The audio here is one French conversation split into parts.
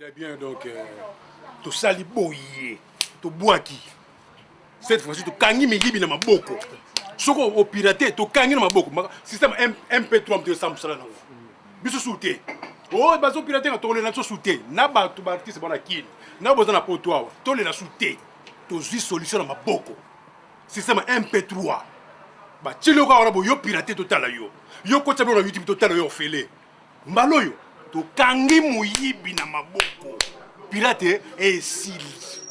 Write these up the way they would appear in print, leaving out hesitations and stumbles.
Très bien, donc, tu sali boye, tu boaki. Cette fois-ci, tu kangi me yibi na maboko. Soko au piraté, tu kangi na maboko. Système MP3 de Samsung. Biso souté. Oh, bazo piraté na tourner na souté. Na ba tu artiste bona kin. Na boza na poto. Tole na souté. Tu zi solution na maboko. Système MP3. Ba chilo ka wana bo yo piraté total yo. Yo ko tsabe na YouTube total yo fele. Mbaloyo. Tu kangi muyibi na maboko. Pirate et sili.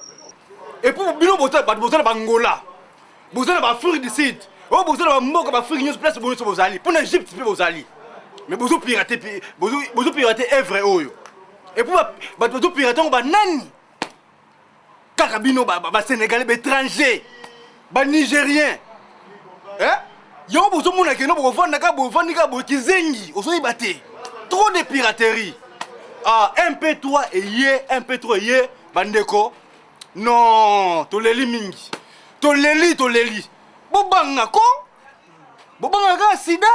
Et pour bino boza bangola. Boza ba Afrique du Sud. Oh boza ba mboka ba Afrique news place bozo bozali. Pour l'Égypte pe bozali. Mais bozo pirater est vrai oyo. Et pour bozo pirater on ba nani. Kaka bino ba Sénégalais, ba étrangers, ba Nigériens. Hein? Yo bozo mona ke no bo vanda ka bo kizengi. Ozo ibate. Trop de piraterie. Ah, MP3 et yé, MP3 et yé, bandeko. Non, toleli mingi. Toleli. Bobanga ko? Bobanga ka sida?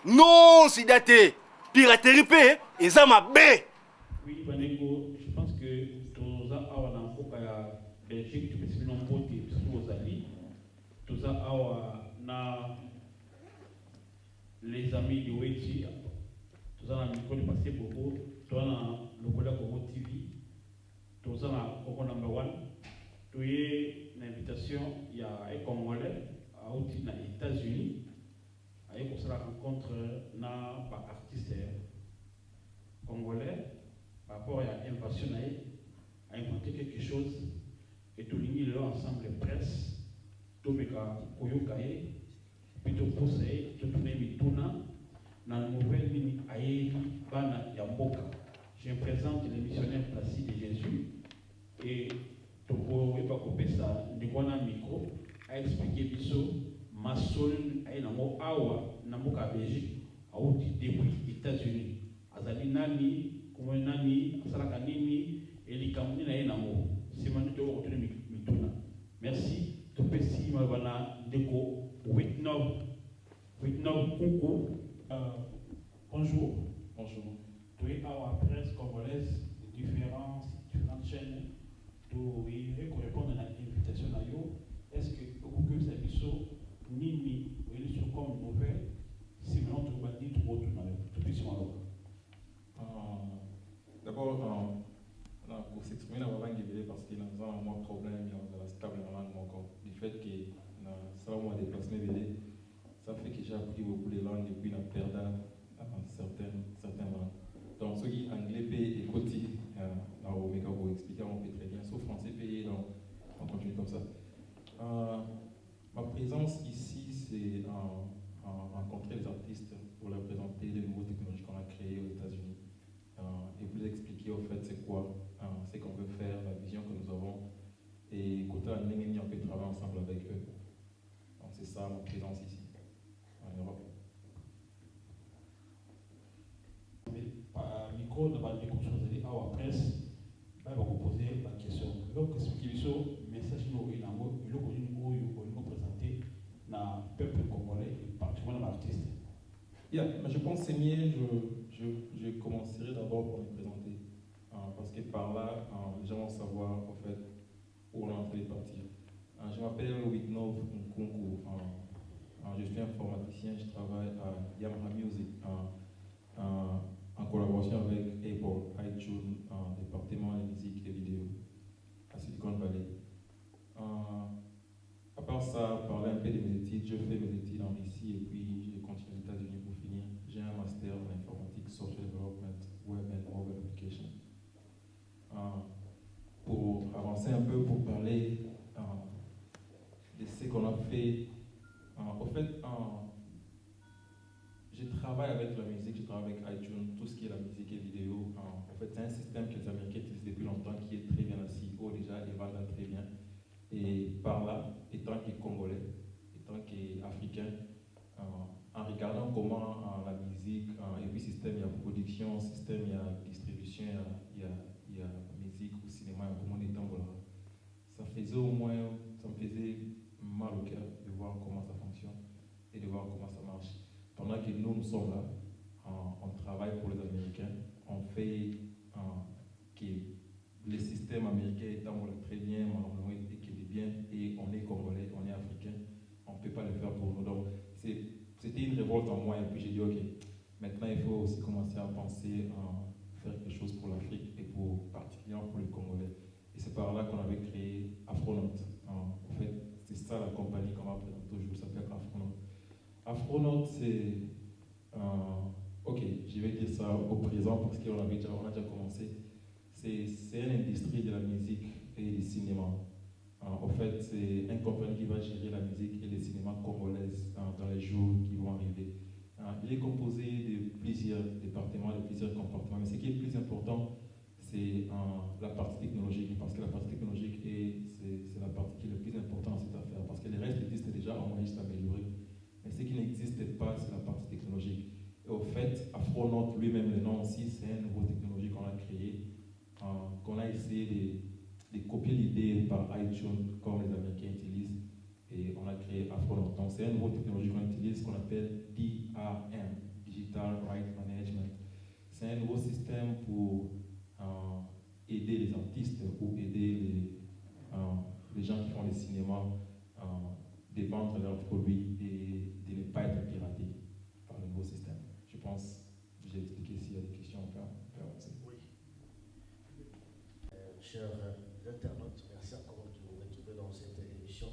Non, sida te. Piraterie pe, ezama B. Oui, bandeko, je pense que toza awa na mboka ya Belgique, tu peux se nompoter sur Ozali. Toza awa na les amis de Wechi. Toza na micro de passé beaucoup. Toza na lokola Congo TV. Toza na Congo number 1. Tu es une invitation, il y a un Congolais à les États-Unis. Il y a la rencontre na artiste congolais par rapport à l'invasion a inventé quelque chose et tout l'uni là ensemble presse tout meka koyokaye puis tout pousser tout tourner mituna na nouvelle mini aïe bana ya mboka. Je présente les missionnaires Placide de Jésus et toko eba kopesa ndikwana micro a expliquer biso masol ay nango awa na mboka Belgique auti depuis États-Unis azali nani como nani asalaka nini elikamuni na ye nango simani to ko tuni mituna. Merci topesi mabana ndeko Whitnov Kunku. Bonjour. Tu es à la presse congolaise différentes chaînes. Tu répondre à l'invitation à yo. Est-ce que vous que c'est biso nini ou sur comme nouvelle si maintenant tu vas dire tout autre na tout puisse malo. D'abord pour s'exprimer dans la langue parce qu'il y a un problème dans la stable dans la langue encore du fait que ça m'a déplacé ça fait que j'ai appris beaucoup de langues et puis on a perdu certaines langues. Donc ce qui est anglais et côté là au méga pour expliquer on peut très bien sauf français payé donc on continue comme ça. Ma présence ici c'est rencontrer les artistes pour leur présenter les nouveaux technologies qu'on a créées aux États-Unis et vous expliquer au fait c'est quoi ce qu'on veut faire, la vision que nous avons et côté la ligne on peut travailler ensemble avec eux. Donc c'est ça ma présence ici en Europe. Par micro de la déconstruction à la presse, va vous poser la question. Donc, ce qui est le message nous est le nous présenter dans le peuple congolais, particulièrement l'artiste. Yeah, mais je pense que c'est mieux, je commencerai d'abord par me présenter. Parce que par là, les gens vont savoir en fait où on est en train de partir. Je m'appelle Whitnov Nkunku. Je suis informaticien, je travaille à Yamaha Music en collaboration avec Apple, iTunes, département de musique et vidéo à Silicon Valley. À part ça, parler un peu de mes études, je fais mes études en Russie et puis j'ai continué aux États-Unis pour finir. J'ai un master en informatique, software development, web and mobile application. Pour avancer un peu, pour parler de ce qu'on a fait, au fait, je travaille avec la musique, je travaille avec iTunes, tout ce qui est la musique et vidéo. En fait, c'est un système que les Américains utilisent depuis longtemps qui est très bien assis. Déjà, ils vendent très bien. Et par là, étant que Congolais, étant qu'Africain, en regardant comment la musique, et puis système, il y a production, système, il y a distribution, il y a musique ou cinéma, comment on est dans voilà. Ça me faisait mal au cœur de voir comment ça fonctionne et de voir comment ça marche. Pendant que nous sommes là, on travaille pour les Américains, on fait que système américain est très bien, et qu'il est bien, et on est congolais, on est africain, on ne peut pas le faire pour nous. Donc, c'était une révolte en moi, et puis j'ai dit, ok, maintenant il faut aussi commencer à penser à faire quelque chose pour l'Afrique, et particulièrement pour les Congolais. Et c'est par là qu'on avait créé Afronaut. En fait, c'est ça la compagnie qu'on va présenter aujourd'hui, ça s'appelle Afronaut. Afronaut, c'est... ok, je vais dire ça au présent parce qu'on a déjà commencé. C'est une industrie de la musique et du cinéma. En fait, c'est une compagnie qui va gérer la musique et le cinéma congolais dans les jours qui vont arriver. Il est composé de plusieurs départements, de plusieurs compartiments, mais ce qui est plus important, c'est la partie technologique, parce que la partie technologique, c'est la partie qui est le plus importante dans cette affaire, parce que le reste existe déjà, on va juste améliorer. Mais ce qui n'existe pas, c'est la partie technologique. Et au fait, Afronaut lui-même, le nom aussi, c'est une nouvelle technologie qu'on a créée, qu'on a essayé de copier l'idée par iTunes, comme les Américains utilisent, et on a créé Afronaut. Donc c'est une nouvelle technologie qu'on utilise, qu'on appelle DRM, Digital Rights Management. C'est un nouveau système pour aider les artistes ou aider les gens qui font le cinéma de vendre leurs produits et de ne pas être piratés par le nouveau système. Je pense que j'ai expliqué. S'il y a des questions, on peut avancer. Oui. Chers internautes, merci encore de nous retrouver dans cette émission.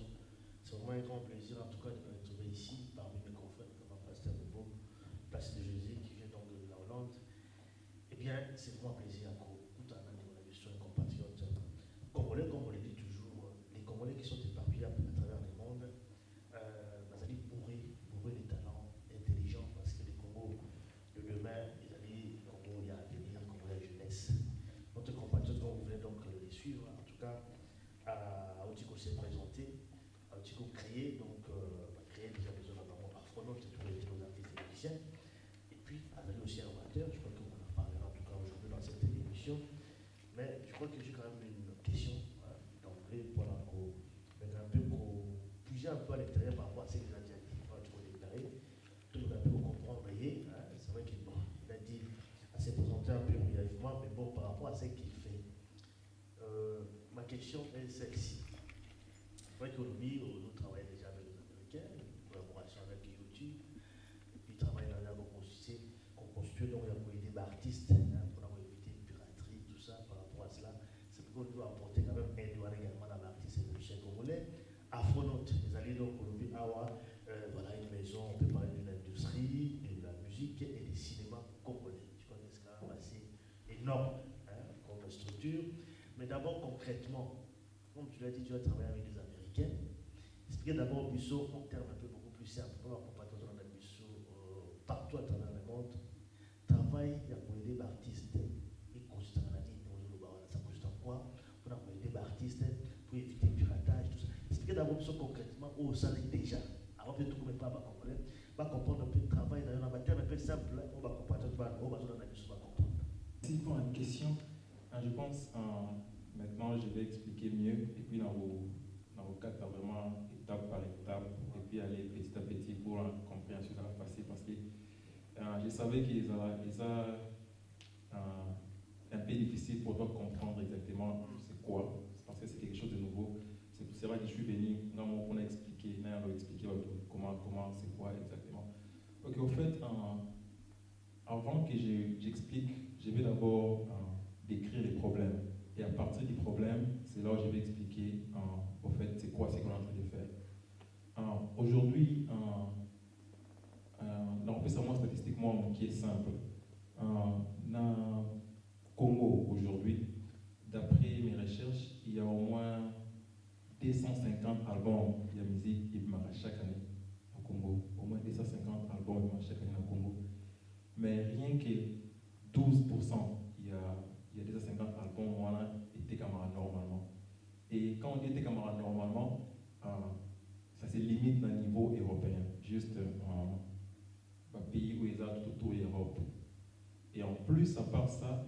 C'est vraiment un grand plaisir, en tout cas, de me retrouver ici parmi mes confrères comme Pasteur Nebo, Place de Jésus, qui vient donc de la Hollande. Eh bien, c'est vraiment un plaisir à tout un an de la mission compatriotes congolais, comme on le dit toujours, les Congolais qui sont éparpillés à travers le monde, bourrés de talents intelligents, parce que les Congo de demain, les Congo, il y a l'avenir, Congo, la jeunesse. Notre compatriote, dont vous venez donc les suivre, en tout cas, à Otiko s'est présenté, à Otiko créé, donc créé déjà besoin notamment Afronaut et tous les artistes et musiciens. Et puis, avec aussi un orateur, je crois qu'on en parlera en tout cas aujourd'hui dans cette émission. Mais je crois que j'ai quand même une question d'emblée, voilà, qu'on puiser un peu à l'intérieur par rapport à ce qu'il a déjà dit, tu peux déclarer, tout le monde a pu comprendre, voyez, c'est vrai qu'il a dit à se présenter un peu brièvement, mais bon, par rapport à ce qu'il fait, ma question est celle-ci. C'est vrai qu'aujourd'hui, nous travaillons déjà avec les Américains, une collaboration avec YouTube, et puis travailler dans la constituée, donc il y a des artistes, pour avoir évité une piraterie, tout ça, par rapport à cela. C'est pourquoi on doit apporter quand même un doigt également dans l'artiste et le musicien congolais. Afronaut, les alliés donc aujourd'hui, voilà une maison, on peut parler d'une industrie, de la musique et du cinéma congolais. Je crois que c'est quand même assez énorme comme structure. Mais d'abord, concrètement, comme tu l'as dit, tu vas travailler avec des Américains. Expliquez d'abord Bissau en termes un peu beaucoup plus simples. Pour la comparaison dans la Bissau, partout à travers le monde, travail, il y a pour aider l'artiste. Et consiste en la ligne, ça consiste en quoi? Pour aider l'artiste, pour éviter le piratage, tout ça. Expliquez d'abord Bissau concrètement où ça l'est déjà. Avant de tout commencer par comprendre, va comprendre un peu de travail dans un terme un peu simple, on va comprendre, on va comprendre. Merci pour la question. Je pense maintenant je vais expliquer mieux et puis dans vos quatre vraiment étape par étape et puis aller petit à petit pour la compréhension de la facile parce que je savais qu'il y a un peu difficile pour toi de comprendre exactement c'est quoi parce que c'est quelque chose de nouveau. C'est vrai que je suis venu on a expliqué comment c'est quoi exactement. Ok, au fait avant que j'explique, je vais d'abord décrire les problèmes. Et à partir du problème, c'est là où je vais expliquer au fait c'est quoi ce qu'on est en train de faire. Aujourd'hui, on peut savoir statistiquement qui est simple. Dans le Congo aujourd'hui, d'après mes recherches, il y a au moins 250 albums de musique qui marchent chaque année au Congo. Au moins 250 albums qui marchent chaque année au Congo. Mais rien que 12%, il y a 250 albums, on a été camarades normalement. Et quand on dit été camarades normalement, ça se limite à un niveau européen, juste un pays où ils ont tout autour de l'Europe. Et en plus, à part ça,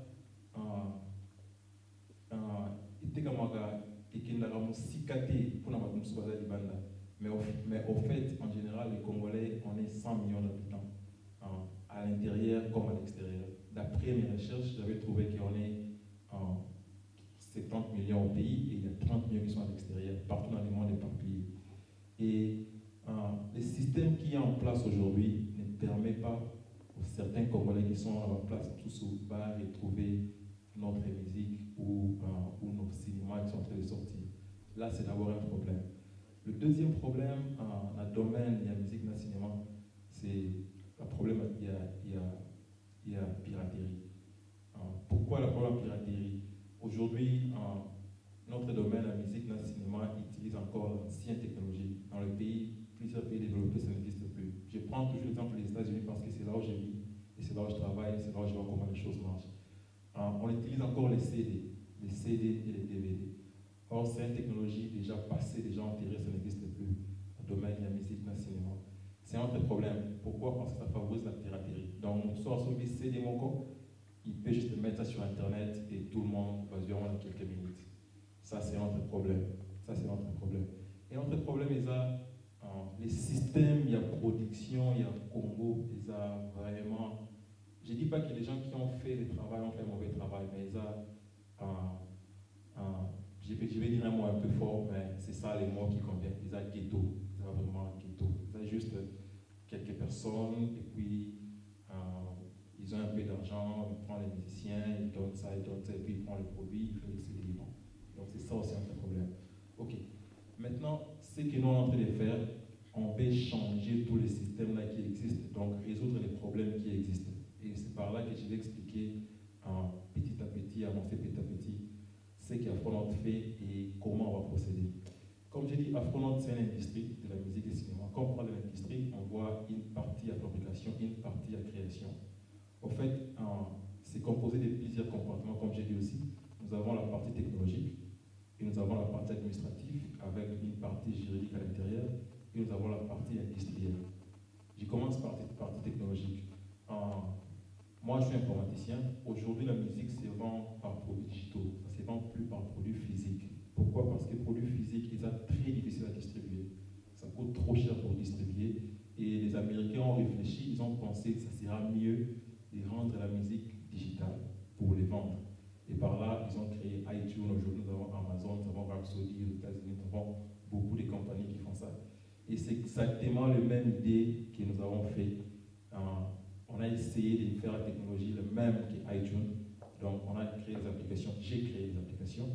été camarades et qu'il n'a pas cicaté pour nous soigner les bandes. Mais au fait, en général, les Congolais, on est 100 millions d'habitants, à l'intérieur comme à l'extérieur. D'après mes recherches, j'avais trouvé qu'on est 30 millions au pays et il y a 30 millions qui sont à l'extérieur, partout dans le monde éparpillé. Et le système qui est en place aujourd'hui ne permet pas aux certains Congolais qui sont à la place tous au bar et trouver notre musique ou nos cinémas qui sont en train de sortir. Là, c'est d'abord un problème. Le deuxième problème dans le domaine de la musique et du cinéma, c'est le problème, il y a piraterie. Pourquoi le problème de piraterie? Aujourd'hui, notre domaine, la musique, le cinéma, utilise encore l'ancienne technologie. Dans le pays, plusieurs pays développés, ça n'existe plus. Je prends toujours l'exemple des États-Unis parce que c'est là où je vis, et c'est là où je travaille, c'est là où je vois comment les choses marchent. On utilise encore les CD et les DVD. Or, c'est une technologie déjà passée, déjà enterrée, ça n'existe plus. Dans le domaine de la musique, le cinéma. C'est un autre problème. Pourquoi? Parce que ça favorise la piraterie. Donc, on sort sur le CD Moko, il peut juste mettre ça sur Internet et tout le monde va se voir en quelques minutes. Ça, c'est notre problème. Et notre problème, c'est les systèmes, il y a production, il y a Congo, il y a vraiment. Je ne dis pas que les gens qui ont fait le travail ont fait un mauvais travail, mais il y a. Je vais dire un mot un peu fort, mais c'est ça les mots qui conviennent. Il y a ghetto. Il y a vraiment ghetto. Il y a juste quelques personnes et puis. Ils ont un peu d'argent, ils prennent les musiciens, ils donnent ça, et puis ils prennent le produit, ils font le CD libre. Donc c'est ça aussi un problème. Ok. Maintenant, ce que nous sommes en train de faire, on veut changer tous les systèmes là qui existent, donc résoudre les problèmes qui existent. Et c'est par là que je vais expliquer petit à petit, avancer petit à petit, ce qu'Afronaut fait et comment on va procéder. Comme j'ai dit, Afronaut, c'est une industrie de la musique et du cinéma. Quand on parle de l'industrie, on voit une partie à fabrication, une partie à création. En fait, c'est composé de plusieurs compartiments, comme j'ai dit aussi. Nous avons la partie technologique, et nous avons la partie administrative, avec une partie juridique à l'intérieur, et nous avons la partie industrielle. Je commence par cette partie technologique. Moi, je suis informaticien. Aujourd'hui, la musique se vend par produits digitaux. Ça ne se vend plus par produits physiques. Pourquoi? Parce que les produits physiques, ils sont très difficiles à distribuer. Ça coûte trop cher pour distribuer. Et les Américains ont réfléchi, ils ont pensé que ça sera mieux de rendre la musique digitale pour les vendre. Et par là, ils ont créé iTunes. Aujourd'hui, nous avons Amazon, nous avons Rhapsody aux États-Unis, nous avons beaucoup de compagnies qui font ça. Et c'est exactement la même idée que nous avons fait. On a essayé de faire la technologie le même qu'iTunes. Donc, on a créé des applications, j'ai créé des applications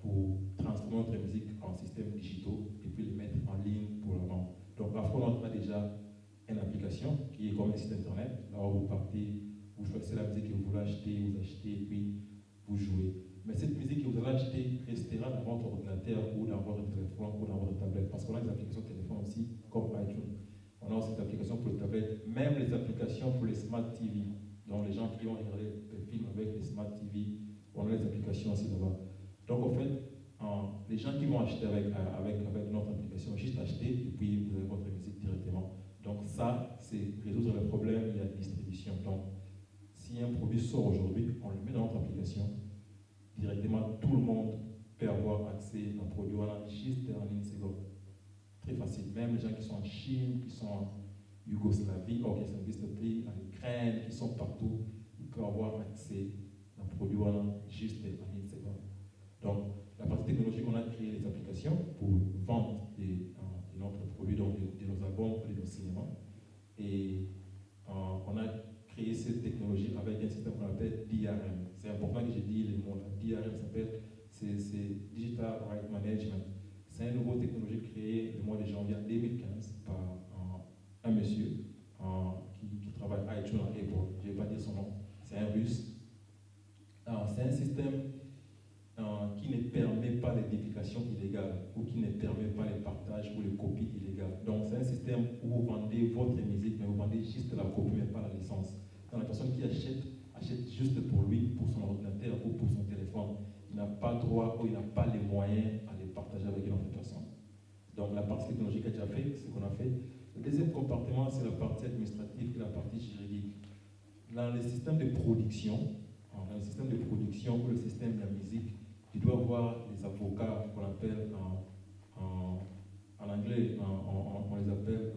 pour transformer notre musique en systèmes digitaux et puis les mettre en ligne pour la vente. Donc, Afronaut a déjà une application qui est comme un site internet. Là où vous partez, vous choisissez la musique que vous voulez acheter, vous achetez et puis vous jouez. Mais cette musique que vous allez acheter restera dans votre ordinateur ou dans votre téléphone ou dans votre tablette. Parce qu'on a des applications de téléphone aussi, comme iTunes. On a aussi des applications pour les tablettes, même les applications pour les Smart TV. Donc les gens qui ont regardé des films avec les Smart TV, on a les applications aussi là-bas. Donc en fait, les gens qui vont acheter avec notre application, juste acheter et puis vous avez votre musique directement. Donc ça, c'est résoudre le problème de la distribution. Donc, si un produit sort aujourd'hui, on le met dans notre application, directement tout le monde peut avoir accès à un produit juste en une seconde. Très facile. Même les gens qui sont en Chine, qui sont en Yougoslavie, qui sont en Ukraine, qui sont partout, ils peuvent avoir accès à un produit juste en une seconde. Donc, la partie technologique, on a créé les applications pour vendre notre produit, donc de nos albums, de nos cinémas. Et on a créé cette technologie avec un système qu'on appelle DRM. C'est important que j'ai dit les mots. DRM c'est Digital Right Management. C'est une nouvelle technologie créée le mois de janvier 2015 par un monsieur qui travaille à iTunes à Apple. Je ne vais pas dire son nom. C'est un russe. C'est un système qui ne permet pas les duplications illégales ou qui ne permet pas les partages ou les copies illégales. Donc c'est un système où vous vendez votre musique, mais vous vendez juste la copie, mais pas la licence. Donc la personne qui achète juste pour lui, pour son ordinateur ou pour son téléphone. Il n'a pas le droit ou il n'a pas les moyens à les partager avec une autre personne. Donc la partie technologique a déjà fait ce qu'on a fait. Le deuxième compartiment, c'est la partie administrative et la partie juridique. Dans le système de production, ou le système de la musique, il doit avoir des avocats qu'on appelle en anglais, on les appelle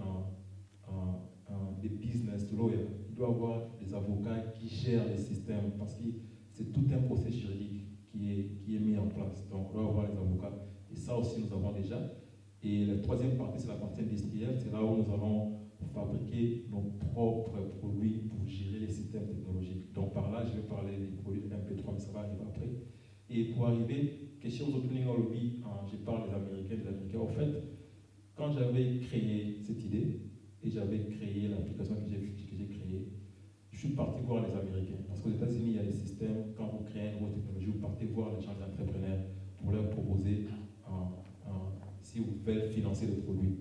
des business lawyers. Il doit avoir des avocats qui gèrent les systèmes parce que c'est tout un procès juridique qui est mis en place. Donc, on va avoir les avocats. Et ça aussi, nous avons déjà. Et la troisième partie, c'est la partie industrielle. C'est là où nous allons fabriquer nos propres produits pour gérer les systèmes technologiques. Donc, par là, je vais parler des produits MP3, mais ça va arriver après. Et pour arriver, question aux opening lobby, je parle des Américains. En fait, quand j'avais créé cette idée, et j'avais créé l'application que j'ai créée, je suis parti voir les Américains. Parce qu'aux États-Unis, il y a des systèmes, quand vous créez une nouvelle technologie, vous partez voir les gens, les entrepreneurs, pour leur proposer si vous veulent financer le produit.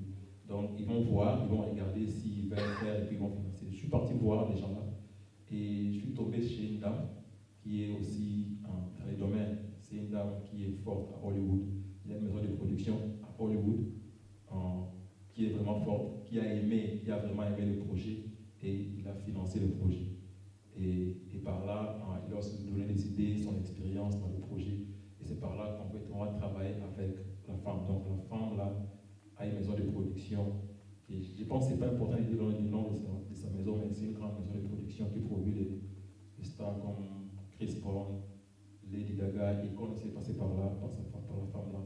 Donc, ils vont voir, ils vont regarder s'ils veulent faire, et puis ils vont financer. Je suis parti voir les gens là, et je suis tombé chez une dame qui est aussi dans les domaines. C'est une dame qui est forte à Hollywood. Il y a une maison de production à Hollywood qui est vraiment forte, qui a vraiment aimé le projet, et il a financé le projet. Et par là, il a aussi donné des idées, son expérience dans le projet. Et c'est par là qu'on va travailler avec la femme. Donc la femme là a une maison de production. Et je pense que ce n'est pas important de dire le nom de sa maison, mais c'est une grande maison de production qui produit des stars comme Chris Brown, Lady Gaga, et qu'on s'est passé par là, par la femme là.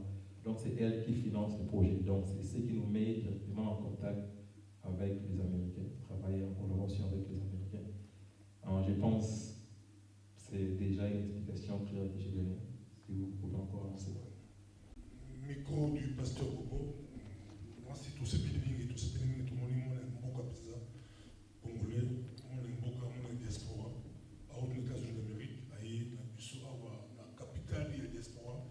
Donc c'est elle qui finance le projet. Donc c'est ce qui nous met directement en contact avec les Américains, travailler en collaboration avec les Américains. Alors, je pense que c'est déjà une explication claire que j'ai donnée. Si vous pouvez encore lancer. Micro du pasteur Bobo. Moi, c'est tout ce building et tout ce building, tout le monde est beaucoup à pizza. Congolais, on est beaucoup à diaspora. À aux États-Unis d'Amérique, à la capitale de la diaspora,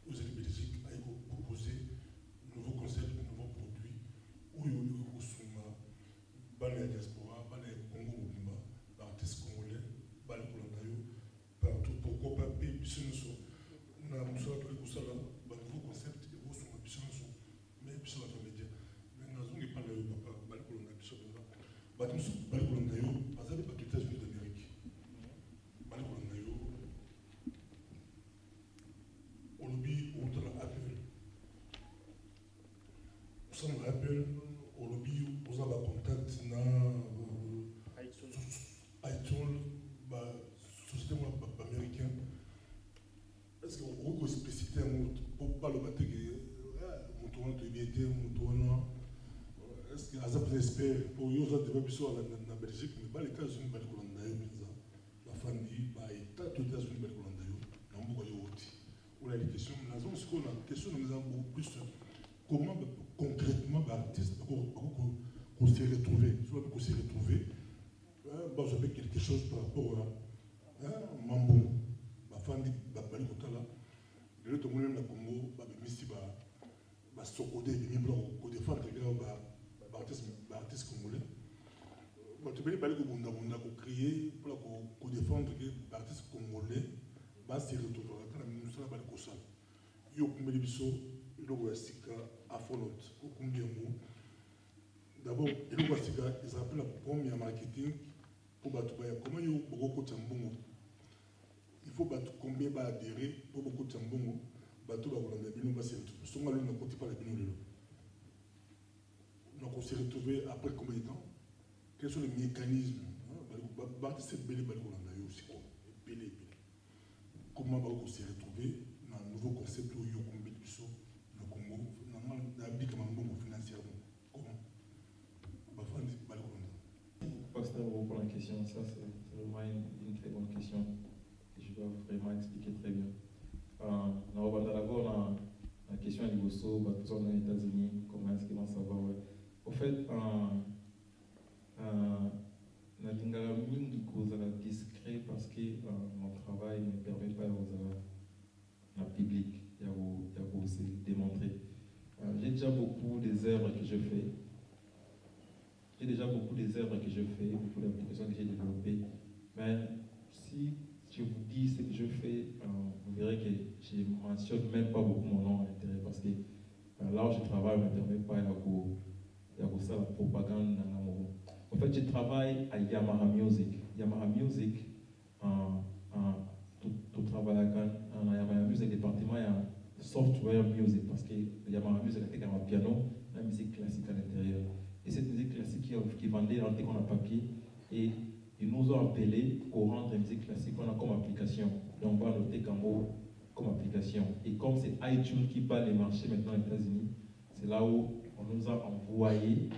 aux États-Unis, à proposer de nouveaux concepts, de nouveaux produits. Où il y a au Souma, dans la diaspora, dans le Congo, dans l'artiste congolais, dans le Colandayo, partout. Pourquoi pas payer, puisque nous sommes dans le nouveau concept, et vous sommes puisque nous sommes, mais puisque la famille. Mais nous avons pas le papa, dans le Colandayo, puisque nous sommes. Dans le Colandayo, par exemple, les États-Unis d'Amérique. Dans le Colandayo, au lobby, on donne Apple. Nous sommes Apple. Au lobby, vous avez contact dans iTunes, société américaine. Est-ce que vous avez spécificité pour pas le battre que mon tour de BT, mon tour est-ce que Azap espère pour eux autres débat sur la Belgique, mais pas les États-Unis, pas les Colombiens, la famille, l'État des États-Unis, pas les Colombiens, dans beaucoup de outils. On a des questions, mais la question nous a beaucoup plus comment concrètement l'artiste qu'on s'est retrouvé, soit qu'on s'est retrouvé, j'avais quelque chose par rapport à Mambo, ma femme dit Babali Kotala, le tout le monde dans le Congo, Missi va s'occuper de nous pour défendre les artistes congolais. Tu peux parler pour créer, pour défendre les artistes congolais, se retrouver dans la ministère de la Kossal. Il y a un biso, il y a un Afolote, d'abord, il y a ils appellent la première marketing pour Batubaya. Comment il y a beaucoup de Tambongo? Il faut battre combien va adhérer pour beaucoup de Tambongo. Batubaya, on a bien passé. Son malheur n'a pas la bien. Donc on s'est retrouvé après combien de temps? Quels sont les mécanismes? Battre cette belle balle qu'on a eu aussi. Comment on s'est retrouvé dans un nouveau concept où il y a un combat de saut le Congo, normalement, dans financièrement. Comment? Pasteur, pour la question, ça c'est vraiment une très bonne question que je dois vraiment expliquer très bien. On va d'abord la question du Bosso, tout ça dans les États-Unis, comment est-ce qu'ils vont savoir? Ouais. Au fait, la lingala mingi kozala discret parce que mon travail ne permet pas au public de se démontrer. J'ai déjà beaucoup des œuvres que je fais. Beaucoup d'applications que j'ai développées. Mais si je vous dis ce que je fais, vous verrez que je ne mentionne même pas beaucoup mon nom à l'intérieur parce que là où je travaille ne me permet pas de faire la propagande dans l'amour. En fait, je travaille à Yamaha Music. Yamaha Music, tout travail à Yamaha Music, département, il y a software music parce que Yamaha Music a un piano, la musique classique à l'intérieur. Et cette musique classique qui vendait dans le en papier, et ils nous ont appelé pour rendre la musique classique qu'on a comme application. Donc on va noter comme comme application. Et comme c'est iTunes qui bat les marchés maintenant aux États-Unis, c'est là où on nous a envoyé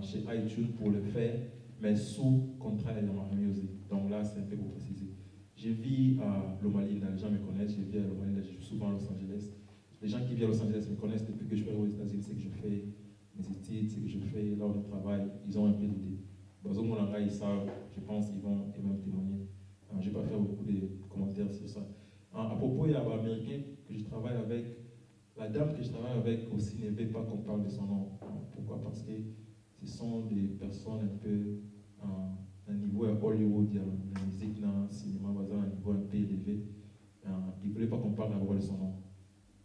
chez iTunes pour le faire, mais sous contrat avec Yamaha Music. Donc là, c'est un peu pour préciser. Je vis à Loma Linda, les gens me connaissent, je vis à Loma Linda, je suis souvent à Los Angeles. Les gens qui vivent à Los Angeles me connaissent depuis que je suis aux États-Unis, c'est que je fais mes études, c'est que je fais lors du travail, ils ont un peu d'idée. Bazo Moulanga, ils savent, je pense qu'ils vont même témoigner. Je ne vais pas faire beaucoup de commentaires sur ça. À propos, il y a un Américain que je travaille avec. La dame que je travaille avec aussi ne veut pas qu'on parle de son nom. Pourquoi? Parce que ce sont des personnes un peu à un niveau à Hollywood, il y a la musique, dans le cinéma, à un niveau un peu élevé. Il ne voulait pas qu'on parle d'abord de son nom.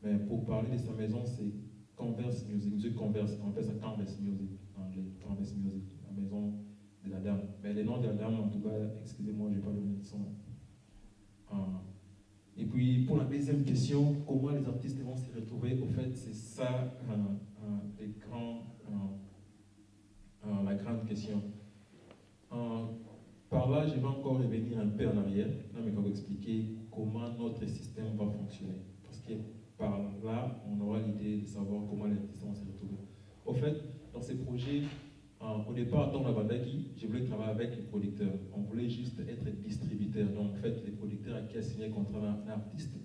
Mais pour parler de sa maison, c'est Converse Music. Music Converse, on appelle ça Converse Music en anglais. Converse Music, la maison de la dame. Mais le nom de la dame, en tout cas, excusez-moi, je n'ai pas donné son nom. Et puis, pour la deuxième question, comment les artistes vont se retrouver, au fait, c'est ça la grande question. Par là, je vais encore revenir un peu en arrière, mais pour vous expliquer comment notre système va fonctionner. Parce que par là, on aura l'idée de savoir comment les artistes vont se retrouver. Au fait, dans ces projets, au départ, dans la Bandaki, je voulais travailler avec les producteurs. On voulait juste être distributeur. Donc, en fait, les producteurs à qui a signé un contrat d'un artiste,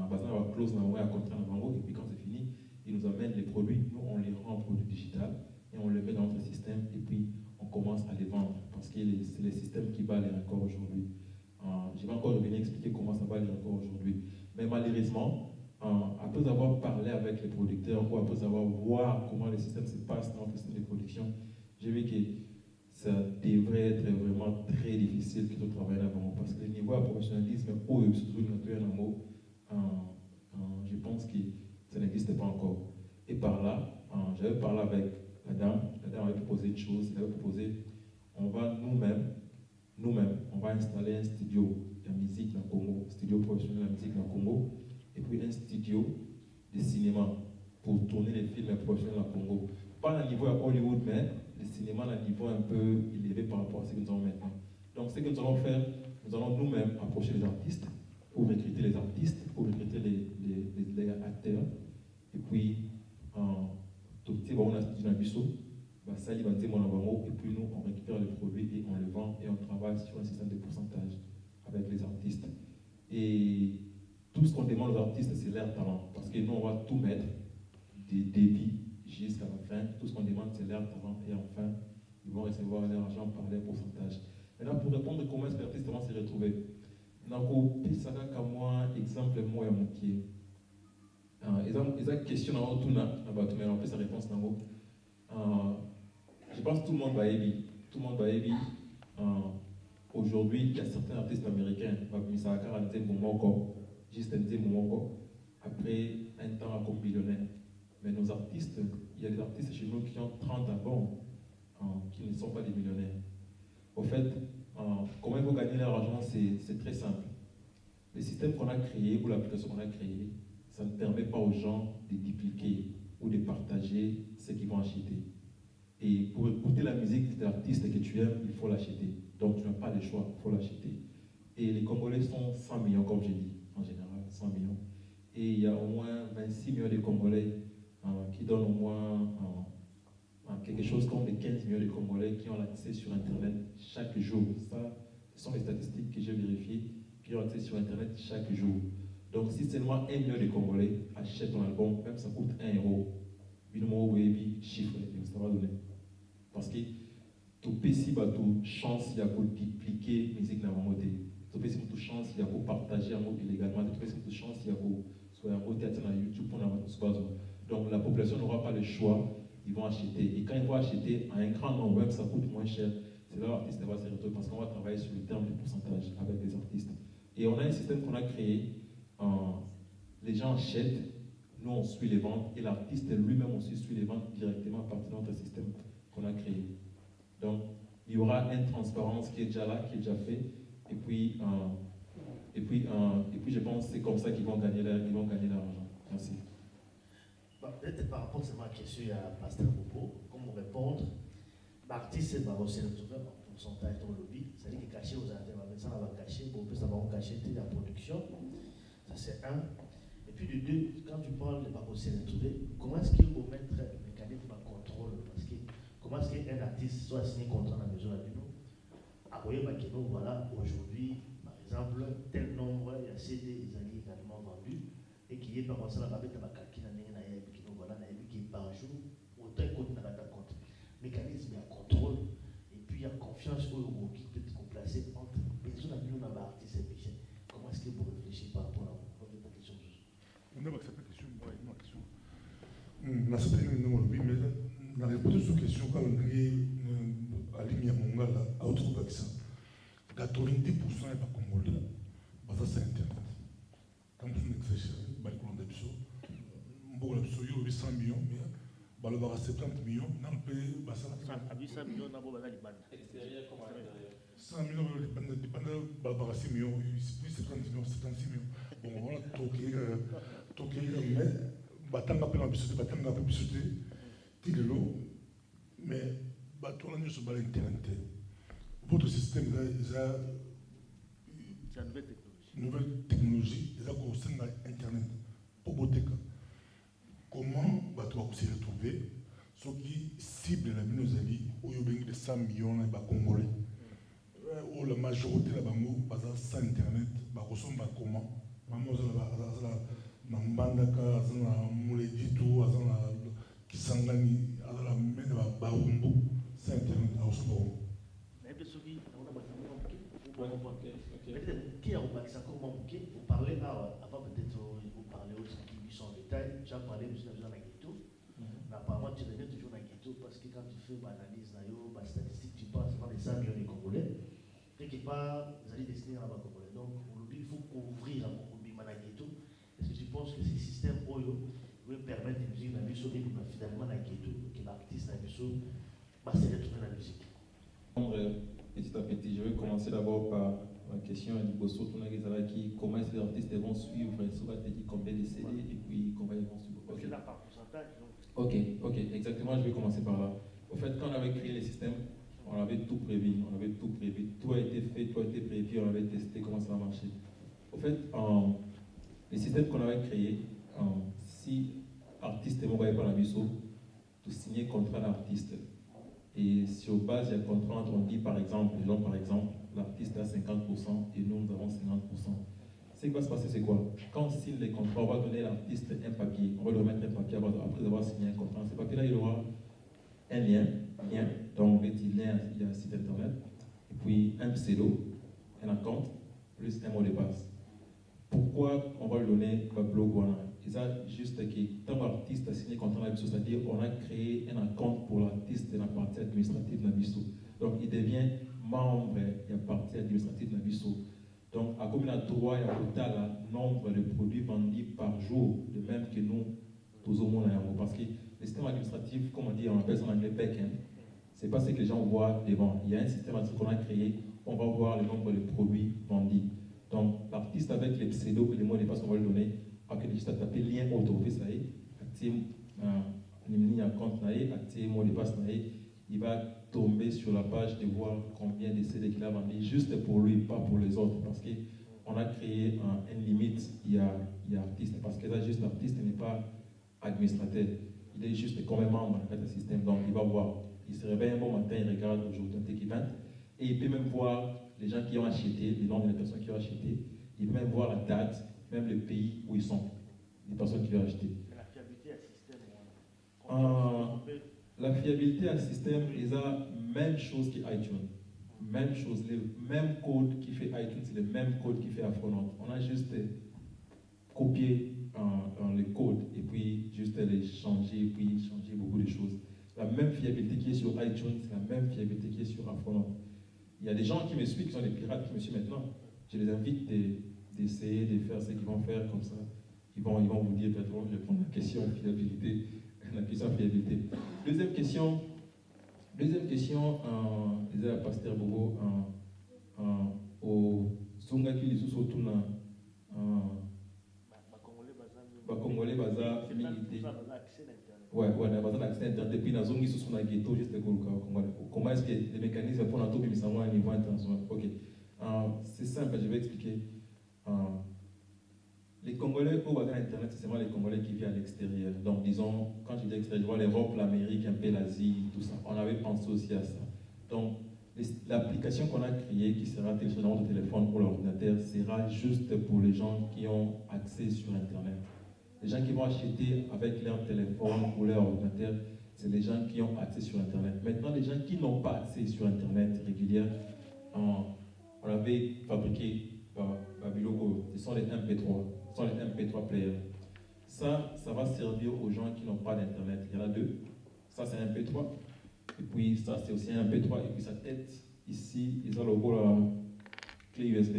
basé sur la clause d'un contrat en bango, et puis quand c'est fini, ils nous amènent les produits. Nous, on les rend en produit digital et on les met dans notre système et puis on commence à les vendre parce que c'est le système qui bat les records aujourd'hui. Je vais encore revenir expliquer comment ça bat les records aujourd'hui. Mais malheureusement, après avoir parlé avec les producteurs ou après avoir voir comment le système se passe dans le système de production, j'ai vu que ça devrait être vraiment très difficile que de travailler là-bas parce que le niveau de professionnalisme où je pense que ça n'existe pas encore. Et par là, j'avais parlé avec la dame avait proposé une chose, elle avait proposé, on va nous-mêmes, on va installer un studio de musique dans le Congo, studio professionnel de musique dans le Congo, et puis un studio de cinéma pour tourner les films professionnels au Congo. Pas à un niveau à Hollywood, mais le cinéma à un niveau un peu élevé par rapport à ce que nous avons maintenant. Donc ce que nous allons faire, nous allons nous-mêmes approcher les artistes, pour recruter les artistes, pour recruter les acteurs, et puis tout petit, on a studio dans Bissau, et puis nous on récupère les produits et on les vend et on travaille sur un système de pourcentage avec les artistes. Et tout ce qu'on demande aux artistes, c'est leur talent. Parce que nous, on va tout mettre, des débits jusqu'à la fin. Tout ce qu'on demande, c'est leur talent. Et enfin, ils vont recevoir leur argent par leur pourcentage. Maintenant, pour répondre comment les artistes vont se retrouver, exemple, moi, il y a mon pied. Ils ont question dans tout mais on peut sa réponse dans je pense que tout le monde va aider. Tout le monde va aider. Aujourd'hui, il y a certains artistes américains, juste un Momoko, après un temps comme millionnaire. Mais nos artistes, il y a des artistes chez nous qui ont 30 ans, qui ne sont pas des millionnaires. Au fait, comment ils vont gagner leur argent, c'est très simple. Le système qu'on a créé ou l'application qu'on a créée, ça ne permet pas aux gens de dupliquer ou de partager ce qu'ils vont acheter. Et pour écouter la musique de l'artiste que tu aimes, il faut l'acheter. Donc tu n'as pas le choix, il faut l'acheter. Et les Congolais sont 100 millions, comme j'ai dit, en général, 100 millions. Et il y a au moins 26 millions de Congolais qui donnent au moins quelque chose comme les 15 millions de Congolais qui ont l'accès sur Internet chaque jour. Ça, ce sont les statistiques que j'ai vérifiées, qui ont accès sur Internet chaque jour. Donc si seulement 1 million de Congolais achètent ton album, même ça coûte 1 euro, une chiffre, ça va donner. Parce que tout PC, tout chance, il y a pour dupliquer la musique dans la mode. Tout PC, tout chance, il y a pour partager un mot illégalement. Tout PC, tout chance, il y a pour soit un mot théâtre sur YouTube pour avoir. Donc la population n'aura pas le choix, ils vont acheter. Et quand ils vont acheter à un grand nombre, même ça coûte moins cher, c'est là où l'artiste va se retrouver parce qu'on va travailler sur le terme de pourcentage avec les artistes. Et on a un système qu'on a créé, les gens achètent, nous on suit les ventes et l'artiste lui-même aussi suit les ventes directement à partir de notre système qu'on a créé. Donc il y aura une transparence qui est déjà là, qui est déjà faite, et puis je pense que c'est comme ça qu'ils vont gagner leur argent. Merci. Peut-être par rapport à ma question à Pasteur Bobo, comment répondre, l'artiste va aussi retrouver en pourcentage dans le lobby, c'est-à-dire qu'il est caché aux artistes, mais ça va cacher, ça va cacher la production. Un. Et puis de deux, quand tu parles de Bakosé Retrouvé, comment est-ce qu'il faut mettre le mécanisme de contrôle? Parce que comment est-ce qu'un artiste soit signé contrat dans la maison de nous? À Bakeno, voilà, aujourd'hui, par exemple, tel nombre, il y a CD, ils allaient également vendus, et qui est par exemple, la babette à Bakaki, voilà, qui est par jour, autant il compte dans la compte. Mécanisme, il y a contrôle, et puis il y a confiance qui peut être placé entre les besoins de nous, artistes et musiciens. Comment est-ce que vous réfléchissez par rapport à votre question? On a accepté la question. On a accepté la question, mais la réponse à cette question, quand on est à l'Igna Mongala, à autre vaccin, 90% n'est pas congolais, ça c'est Internet. Quand vous exagérez, on a 100 millions, mais on a 70 millions, on peut 100 millions, on a 100 millions, on a 6 millions, plus 70 millions, 76 millions. Bon, on a toqué, mais batanga pe mabisute batanga pe bisute tilelo mais bato na nyonso bala internet votre système c'est une nouvelle technologie eza kosenga internet po boteka comment bato bakosi retrouver soki cible na bino ezali oyo bengi de 100 millions na bacongolais oyo la majorité na bango baza sans internet bakosomba comment mama ozala na mbandaka aza na muleditu aza na kisangani aza na mene baumbu sa internet aosomba bango nayebi soki naona bato qui a remarqué ça comment vous parlez là avant peut-être vous parlez aussi qui sont en détail tu as parlé aussi dans la ghetto mais apparemment tu reviens toujours dans la ghetto parce que quand tu fais l'analyse la statistique tu penses dans les 100 millions de Congolais quelque part vous allez destiner à la Congolais donc aujourd'hui il faut couvrir la ghetto. Est-ce que tu penses que ces systèmes OYO peuvent permettre de musique dans la musique finalement dans la ghetto que l'artiste dans la musique va se retrouver dans la musique? Petit à petit, je vais commencer d'abord par la question à Niboso Tunagizalaki, comment est-ce que les artistes vont suivre, Souvent te dit combien de CD et puis comment ils vont suivre. Okay. C'est là par pourcentage. Ok, exactement, je vais commencer par là. Au fait, quand on avait créé les systèmes, on avait tout prévu, tout a été fait, tout a été prévu, on avait testé comment ça va marcher. Au fait, les systèmes qu'on avait créés, si artiste ne va pas la mission, tout signer contrat d'artiste. Et sur base il y a contrat, on dit par exemple, l'artiste a 50% et nous avons 50%. Ce qui va se passer, c'est quoi? Quand on signe les contrats, on va donner à l'artiste un papier, on va lui remettre un papier après avoir signé un contrat. Ce papier-là, il aura un lien, donc il y a un site internet, et puis un pseudo, un compte, plus un mot de passe. Pourquoi on va lui donner le blog Wana? C'est ça juste que tant l'artiste a signé contrat avec Bissau, c'est-à-dire on a créé un compte pour l'artiste de la partie administrative de Bissau. Donc il devient membre de la partie administrative de Bissau. Donc à combien de droit il y a total nombre de produits vendus par jour, de même que nous, tous au monde, parce que le système administratif, comme on dit, on appelle ça en anglais back-end, c'est pas ce que les gens voient devant. Il y a un système administratif qu'on a créé, on va voir le nombre de produits vendus. Donc, l'artiste avec les pseudos et les mots de passe qu'on va lui donner, après juste à taper lien autorisé, ça y est, activer un compte, activer mot de passe, il va tomber sur la page de voir combien de CD qu'il a vendu, juste pour lui, pas pour les autres, parce qu'on a créé une limite, il y a artiste, parce que là, juste l'artiste n'est pas administrateur, il est juste comme un membre du système, donc il va voir, il se réveille un bon matin, il regarde aujourd'hui un T20, et il peut même voir les gens qui ont acheté, les noms des personnes qui ont acheté, il peut même voir la date, même le pays où ils sont, les personnes qui ont acheté. La fiabilité à système. La fiabilité à système, ils ont même chose qu'iTunes. Même chose, le même code qui fait iTunes, c'est le même code qui fait Afronaut. On a juste copié le code et puis juste les changer, et puis changer beaucoup de choses. La même fiabilité qui est sur iTunes, c'est la même fiabilité qui est sur Afronaut. Il y a des gens qui me suivent, qui sont des pirates qui me suivent maintenant. Je les invite d'essayer de faire ce qu'ils vont faire comme ça. Ils vont vous dire, peut-être, je vais prendre la question fiabilité. Deuxième question, disait la pasteur Bobo, au Songaki Lisuso Tuna, Congolais Baza, féminité. Ouais, on a besoin d'accès à Internet. Depuis, dans zone sous la ghetto, juste le comment est-ce que les mécanismes pour notre pays sont à un niveau international? Ok. C'est simple, je vais expliquer. Les Congolais au Ouaga Internet, c'est vraiment les Congolais qui vivent à l'extérieur. Donc, disons, quand je dis extérieur, je vois l'Europe, l'Amérique, un peu l'Asie, tout ça. On avait pensé aussi à ça. Donc, l'application qu'on a créée, qui sera téléchargée dans votre téléphone ou l'ordinateur, sera juste pour les gens qui ont accès sur Internet. Les gens qui vont acheter avec leur téléphone ou leur ordinateur, c'est les gens qui ont accès sur Internet. Maintenant, les gens qui n'ont pas accès sur Internet régulier, on avait fabriqué Babylogo, ce sont les MP3, ce sont les MP3 players. Ça va servir aux gens qui n'ont pas d'Internet. Il y en a deux. Ça, c'est un MP3. Et puis, ça, c'est aussi un MP3. Et puis, sa tête, ici, ils ont le logo la clé USB.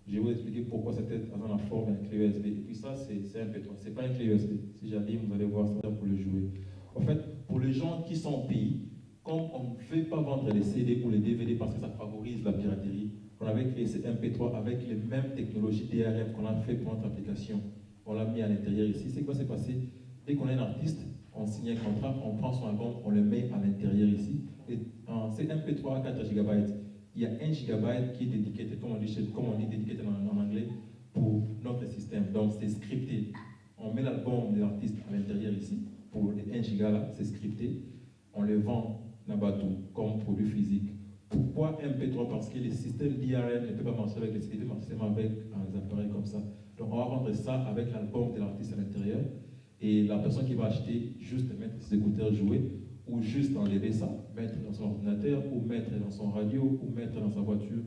Je vais vous expliquer pourquoi sa tête a la forme d'une clé USB. Et puis, ça, c'est un MP3. Ce n'est pas une clé USB. Si j'allume, vous allez voir ça pour le jouer. En fait, pour les gens qui sont au pays, comme on ne veut pas vendre les CD ou les DVD parce que ça favorise la piraterie, on avait créé ce MP3 avec les mêmes technologies DRM qu'on a fait pour notre application. On l'a mis à l'intérieur ici. C'est quoi s'est passé? Dès qu'on est un artiste, on signe un contrat, on prend son album, on le met à l'intérieur ici. Et c'est MP3 à 4 GB. Il y a 1 GB qui est dédié, comme on dit dédié en anglais, pour notre système. Donc c'est scripté. On met l'album de l'artiste à l'intérieur ici. Pour les 1 GB là, c'est scripté. On le vend Nabatou comme produit physique. Pourquoi MP3? Parce que les systèmes d'IRM ne peuvent pas marcher avec les CD, mais seulement avec des appareils comme ça. Donc on va rendre ça avec l'album de l'artiste à l'intérieur. Et la personne qui va acheter, juste mettre ses écouteurs jouer, ou juste enlever ça, mettre dans son ordinateur, ou mettre dans son radio, ou mettre dans sa voiture,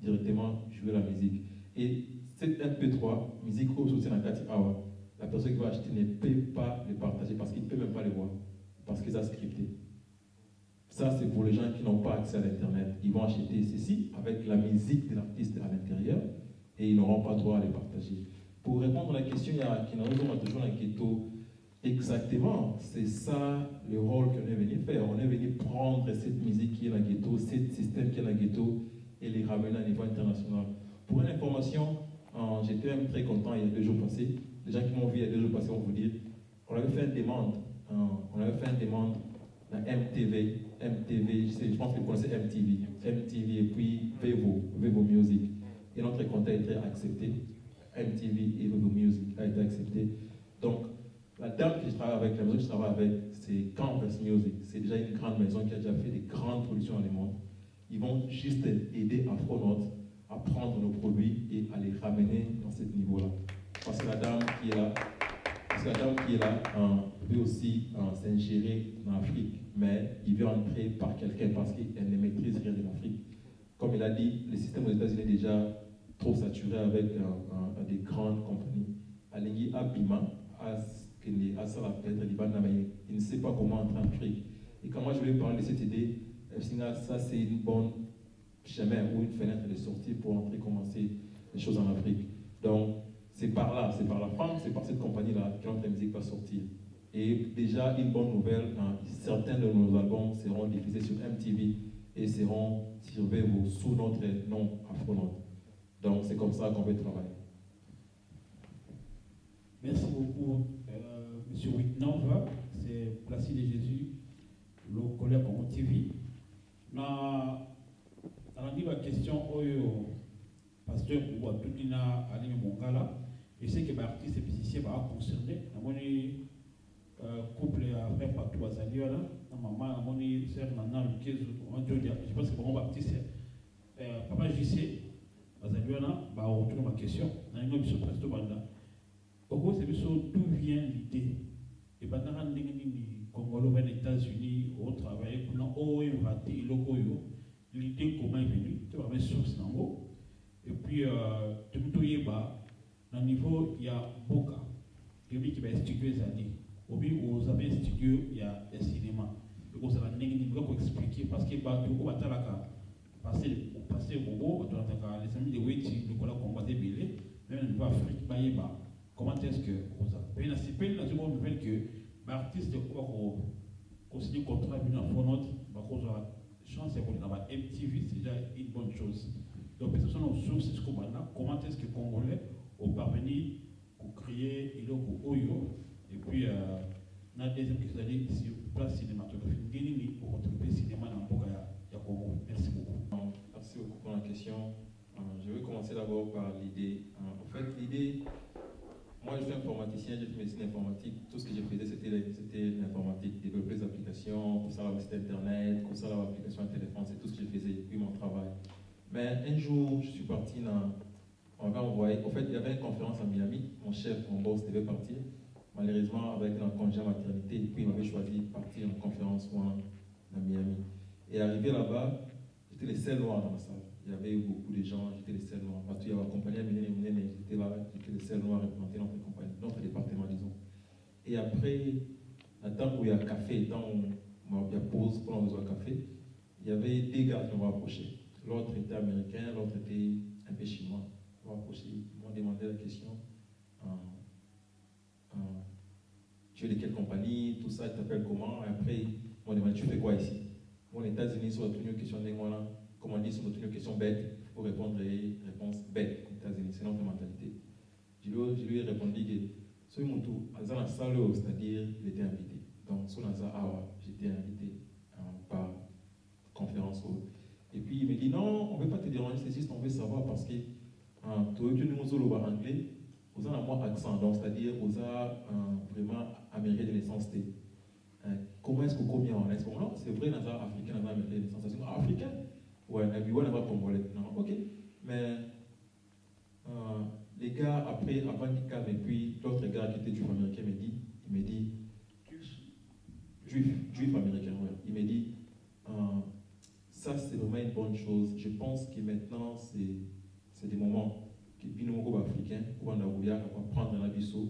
directement jouer la musique. Et cette MP3, musique au soutien à 4 hours, la personne qui va acheter ne peut pas le partager parce qu'il ne peut même pas le voir, parce qu'ils ont scripté. Ça, c'est pour les gens qui n'ont pas accès à l'Internet. Ils vont acheter ceci avec la musique de l'artiste à l'intérieur et ils n'auront pas droit à les partager. Pour répondre à la question, il y a toujours un ghetto. Exactement, c'est ça le rôle qu'on est venu faire. On est venu prendre cette musique qui est dans le ghetto, ce système qui est dans le ghetto et les ramener à un niveau international. Pour une information, j'étais même très content il y a 2 jours passés. Les gens qui m'ont vu il y a 2 jours passés vont vous dire on avait fait une demande. La MTV, je pense que vous connaissez MTV et puis Vevo Music. Et notre contrat a été accepté. MTV et Vevo Music a été accepté. Donc, la dame que je travaille avec, la maison que je travaille avec, c'est Campus Music. C'est déjà une grande maison qui a déjà fait des grandes productions dans le monde. Ils vont juste aider Afronaut à prendre nos produits et à les ramener dans ce niveau-là. Parce que la dame qui est là, veut aussi s'ingérer en Afrique, mais il veut entrer par quelqu'un parce qu'elle ne maîtrise rien de l'Afrique. Comme il a dit, le système aux États-Unis est déjà trop saturé avec des grandes compagnies. Alingi Abima, il ne sait pas comment entrer en Afrique. Et quand moi je vais parler de cette idée, ça c'est une bonne chemin ou une fenêtre de sortie pour entrer, commencer les choses en Afrique. Donc c'est par là, c'est par la France, c'est par cette compagnie-là que notre musique va sortir. Et déjà une bonne nouvelle, certains de nos albums seront diffusés sur MTV et seront sur Vevo sous notre nom Afronaut. Donc c'est comme ça qu'on va travailler. Merci beaucoup, M. Whitnov. C'est Placide Jésus, le collègue Congo TV. On a dit la question au pasteur ou à tout le monde à Mongala. Je sais que les artistes et musiciens sont concernés. Couple à frère partout à Zaliola. Maman, mon sœur Nana, je pense que mon baptiste, Papa JC, à Zaliola, va retourner ma question. Dans une émission presque banda. Pourquoi c'est d'où vient l'idée? Et pendant que les Congolais aux États-Unis ont travaillé pour l'idée comment est venue, tu vas mettre source dans l'eau. Et puis, tout dans le niveau, il y a Boka. Il y a qui va studio les années. Au bout où vous avez un studio, il y a un cinéma. Et vous avez un expliquer parce que vous avez passer au Bobo, les amis de Weti, le collègue combatté Bélé, même au niveau Afrique, comment est-ce que vous avez. C'est pas une nouvelle que l'artiste qui signe un contrat avec une Afronaut, chance pour MTV, c'est déjà une bonne chose. Donc, ce sont nos sources, comment est-ce que les Congolais ont parvenu à créer Oyo, et puis, la deuxième question, c'est sur place cinématographique, pour retrouver le cinéma dans le Congo. Merci beaucoup. Merci beaucoup pour la question. Je vais commencer d'abord par l'idée. En fait, l'idée Moi, je suis informaticien, j'ai fait médecine informatique. Tout ce que je faisais, c'était l'informatique, développer des applications, pour ça, la site internet, pour ça, l'application à téléphone, c'est tout ce que je faisais, puis mon travail. Mais un jour, je suis parti on va envoyer. En fait, il y avait une conférence à Miami. Mon chef, mon boss devait partir. Malheureusement, avec un congé maternité, puis il m'avait choisi de partir en conférence à Miami. Et arrivé là-bas, j'étais le seul noir dans la salle. Il y avait eu beaucoup de gens, j'étais le seul noir. Parce qu'il y avait accompagné à Ménéné, j'étais là, j'étais le seul noir représenté notre compagnie, notre département, disons. Et après, à temps où il y a café, temps où il y a pause pour besoin de café, il y avait des gars qui m'ont approché. L'autre était américain, l'autre était un peu chinois. Ils m'ont approché, ils m'ont demandé la question. Tu es de quelle compagnie, tout ça, tu t'appelles comment? Et après, ils m'ont demandé, tu fais quoi ici? Aux États-Unis, sur une question d'Engwana, comme on dit, sur une question bête, il faut répondre et réponse bête aux États-Unis, c'est notre mentalité. Je lui ai répondu que ce Moutou, dans la salle, c'est-à-dire, il était invité. Donc, sur la Awa, j'étais invité par conférence. Et puis, il me dit, non, on ne veut pas te déranger, c'est juste on veut savoir parce que tu nous as anglais, vous avez un moins accent, donc c'est-à-dire vous avez vraiment américain de naissance. Comment est-ce que vous commis en est-ce que non, c'est vrai, dans les africains, dans les américains de naissance, c'est africain. Ouais, et puis on n'a pas congolais. Non, ok. Mais les gars, après, avant qu'ils calment, et puis l'autre gars qui était juif américain il me dit, juif américain, ouais. Il me dit, ça c'est vraiment une bonne chose. Je pense que maintenant, c'est des moments que nous, africains, où on a prendre un abisso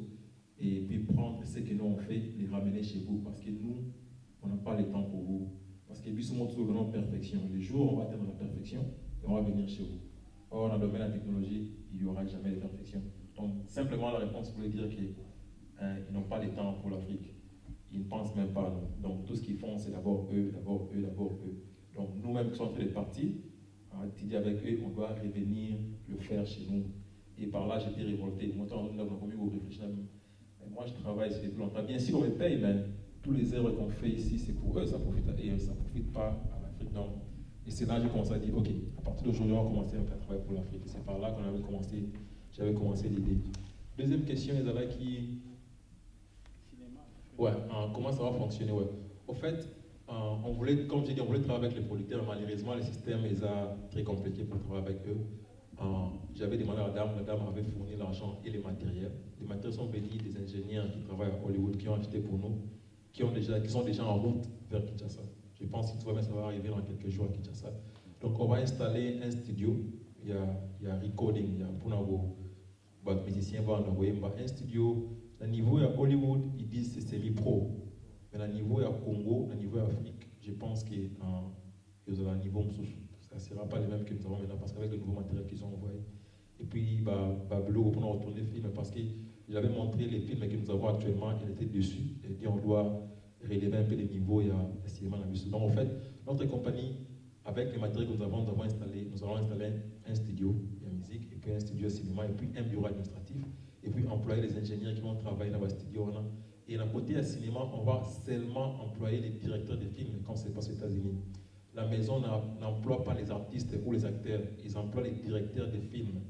et puis prendre ce que nous on fait, les ramener chez vous, parce que nous, on n'a pas le temps pour vous. Parce que nous montre vraiment perfection. Les jours où on va atteindre la perfection, et on va venir chez vous. Or, dans le domaine de la technologie, il n'y aura jamais de perfection. Donc, simplement, la réponse voulait dire qu'ils n'ont pas le temps pour l'Afrique. Ils ne pensent même pas. Donc, tout ce qu'ils font, c'est d'abord eux, d'abord eux, d'abord eux. Donc, nous-mêmes qui sommes en train de partir, avec eux, on doit revenir le faire chez nous. Et par là, j'étais révolté. Moi, je travaille ici depuis longtemps. Bien sûr, on me paye, mais tous les erreurs qu'on fait ici, c'est pour eux, ça profite à eux, ça ne profite pas à l'Afrique. Donc, et c'est là que j'ai commencé à dire, ok, à partir d'aujourd'hui, on va commencer à travailler pour l'Afrique. C'est par là j'avais commencé l'idée. Deuxième question, les là qui... Ouais, comment ça va fonctionner, ouais. Au fait, on voulait, comme j'ai dit, on voulait travailler avec les producteurs, malheureusement, le système est très compliqué pour travailler avec eux. J'avais demandé à la dame avait fourni l'argent et les matériels. Les matériels sont venus des ingénieurs qui travaillent à Hollywood, qui ont acheté pour nous, qui sont déjà en route vers Kinshasa. Je pense que ça va arriver dans quelques jours à Kinshasa. Donc on va installer un studio, il y a recording, il y a pour nos musiciens, un studio. Le niveau à Hollywood, ils disent c'est semi-pro. Mais le niveau à Congo, le niveau à Afrique, je pense qu'il y a un niveau ça ne sera pas les mêmes que nous avons maintenant parce qu'avec le nouveau matériel qu'ils ont envoyé. Et puis, Bablo, on a retourné le film parce que j'avais montré les films que nous avons actuellement, il était dessus. Et dit on doit relever un peu les niveaux, il y a cinéma. Donc, en fait, notre compagnie, avec les matériels que nous allons installer un studio de musique, et puis un studio de cinéma, et puis un bureau administratif, et puis employer les ingénieurs qui vont travailler dans le studio. Et d'un côté à cinéma, on va seulement employer les directeurs de films, comme c'est passé aux États-Unis. La maison n'emploie pas les artistes ou les acteurs, ils emploient les directeurs de films.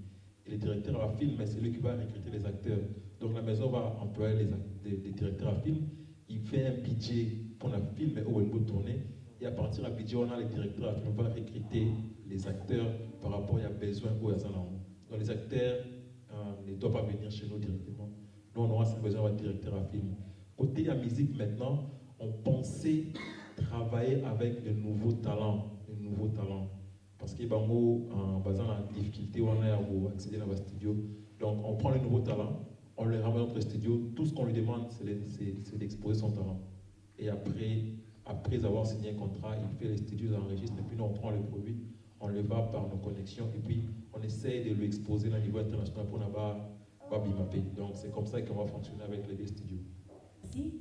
Et les directeurs à film, c'est lui qui va recruter les acteurs. Donc la maison va employer les directeurs à film, il fait un budget pour le film où il peut tourner, et à partir du budget, on a les directeurs à film, on va recruter les acteurs par rapport à besoin où il y a ça. Donc les acteurs ne doivent pas venir chez nous directement. Nous, on aura besoin d'un directeur à film. Côté de la musique maintenant, on pensait travailler avec de nouveaux talents. Parce que Bango, en basant la difficulté, on a à accéder dans le studio. Donc, on prend les nouveaux talents, on les ramène dans notre studio. Tout ce qu'on lui demande, c'est d'exposer son talent. Et après avoir signé un contrat, il fait les studios, il enregistre, et puis nous, on prend le produit, on le va par nos connexions, et puis on essaie de lui exposer au niveau international pour ne pas bimapper. Donc, c'est comme ça qu'on va fonctionner avec les deux studios. Merci.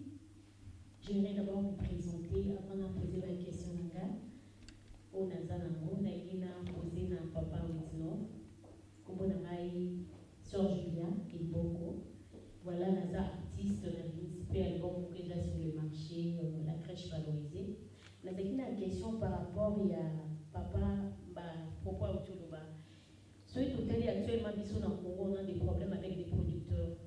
J'aimerais d'abord vous présenter, avant de poser la question à Gad, au Nazanango, Naïna, posé na Papa Witno, comme on a Sœur Julia et Boko. Voilà, Naza artiste, on a participé à l'album déjà sur le marché, la crèche valorisée. Naza qui a une question par rapport à Papa, propos à Outoulouba. Soit hôtel actuellement, ils sont en Congo, on a des problèmes avec des producteurs.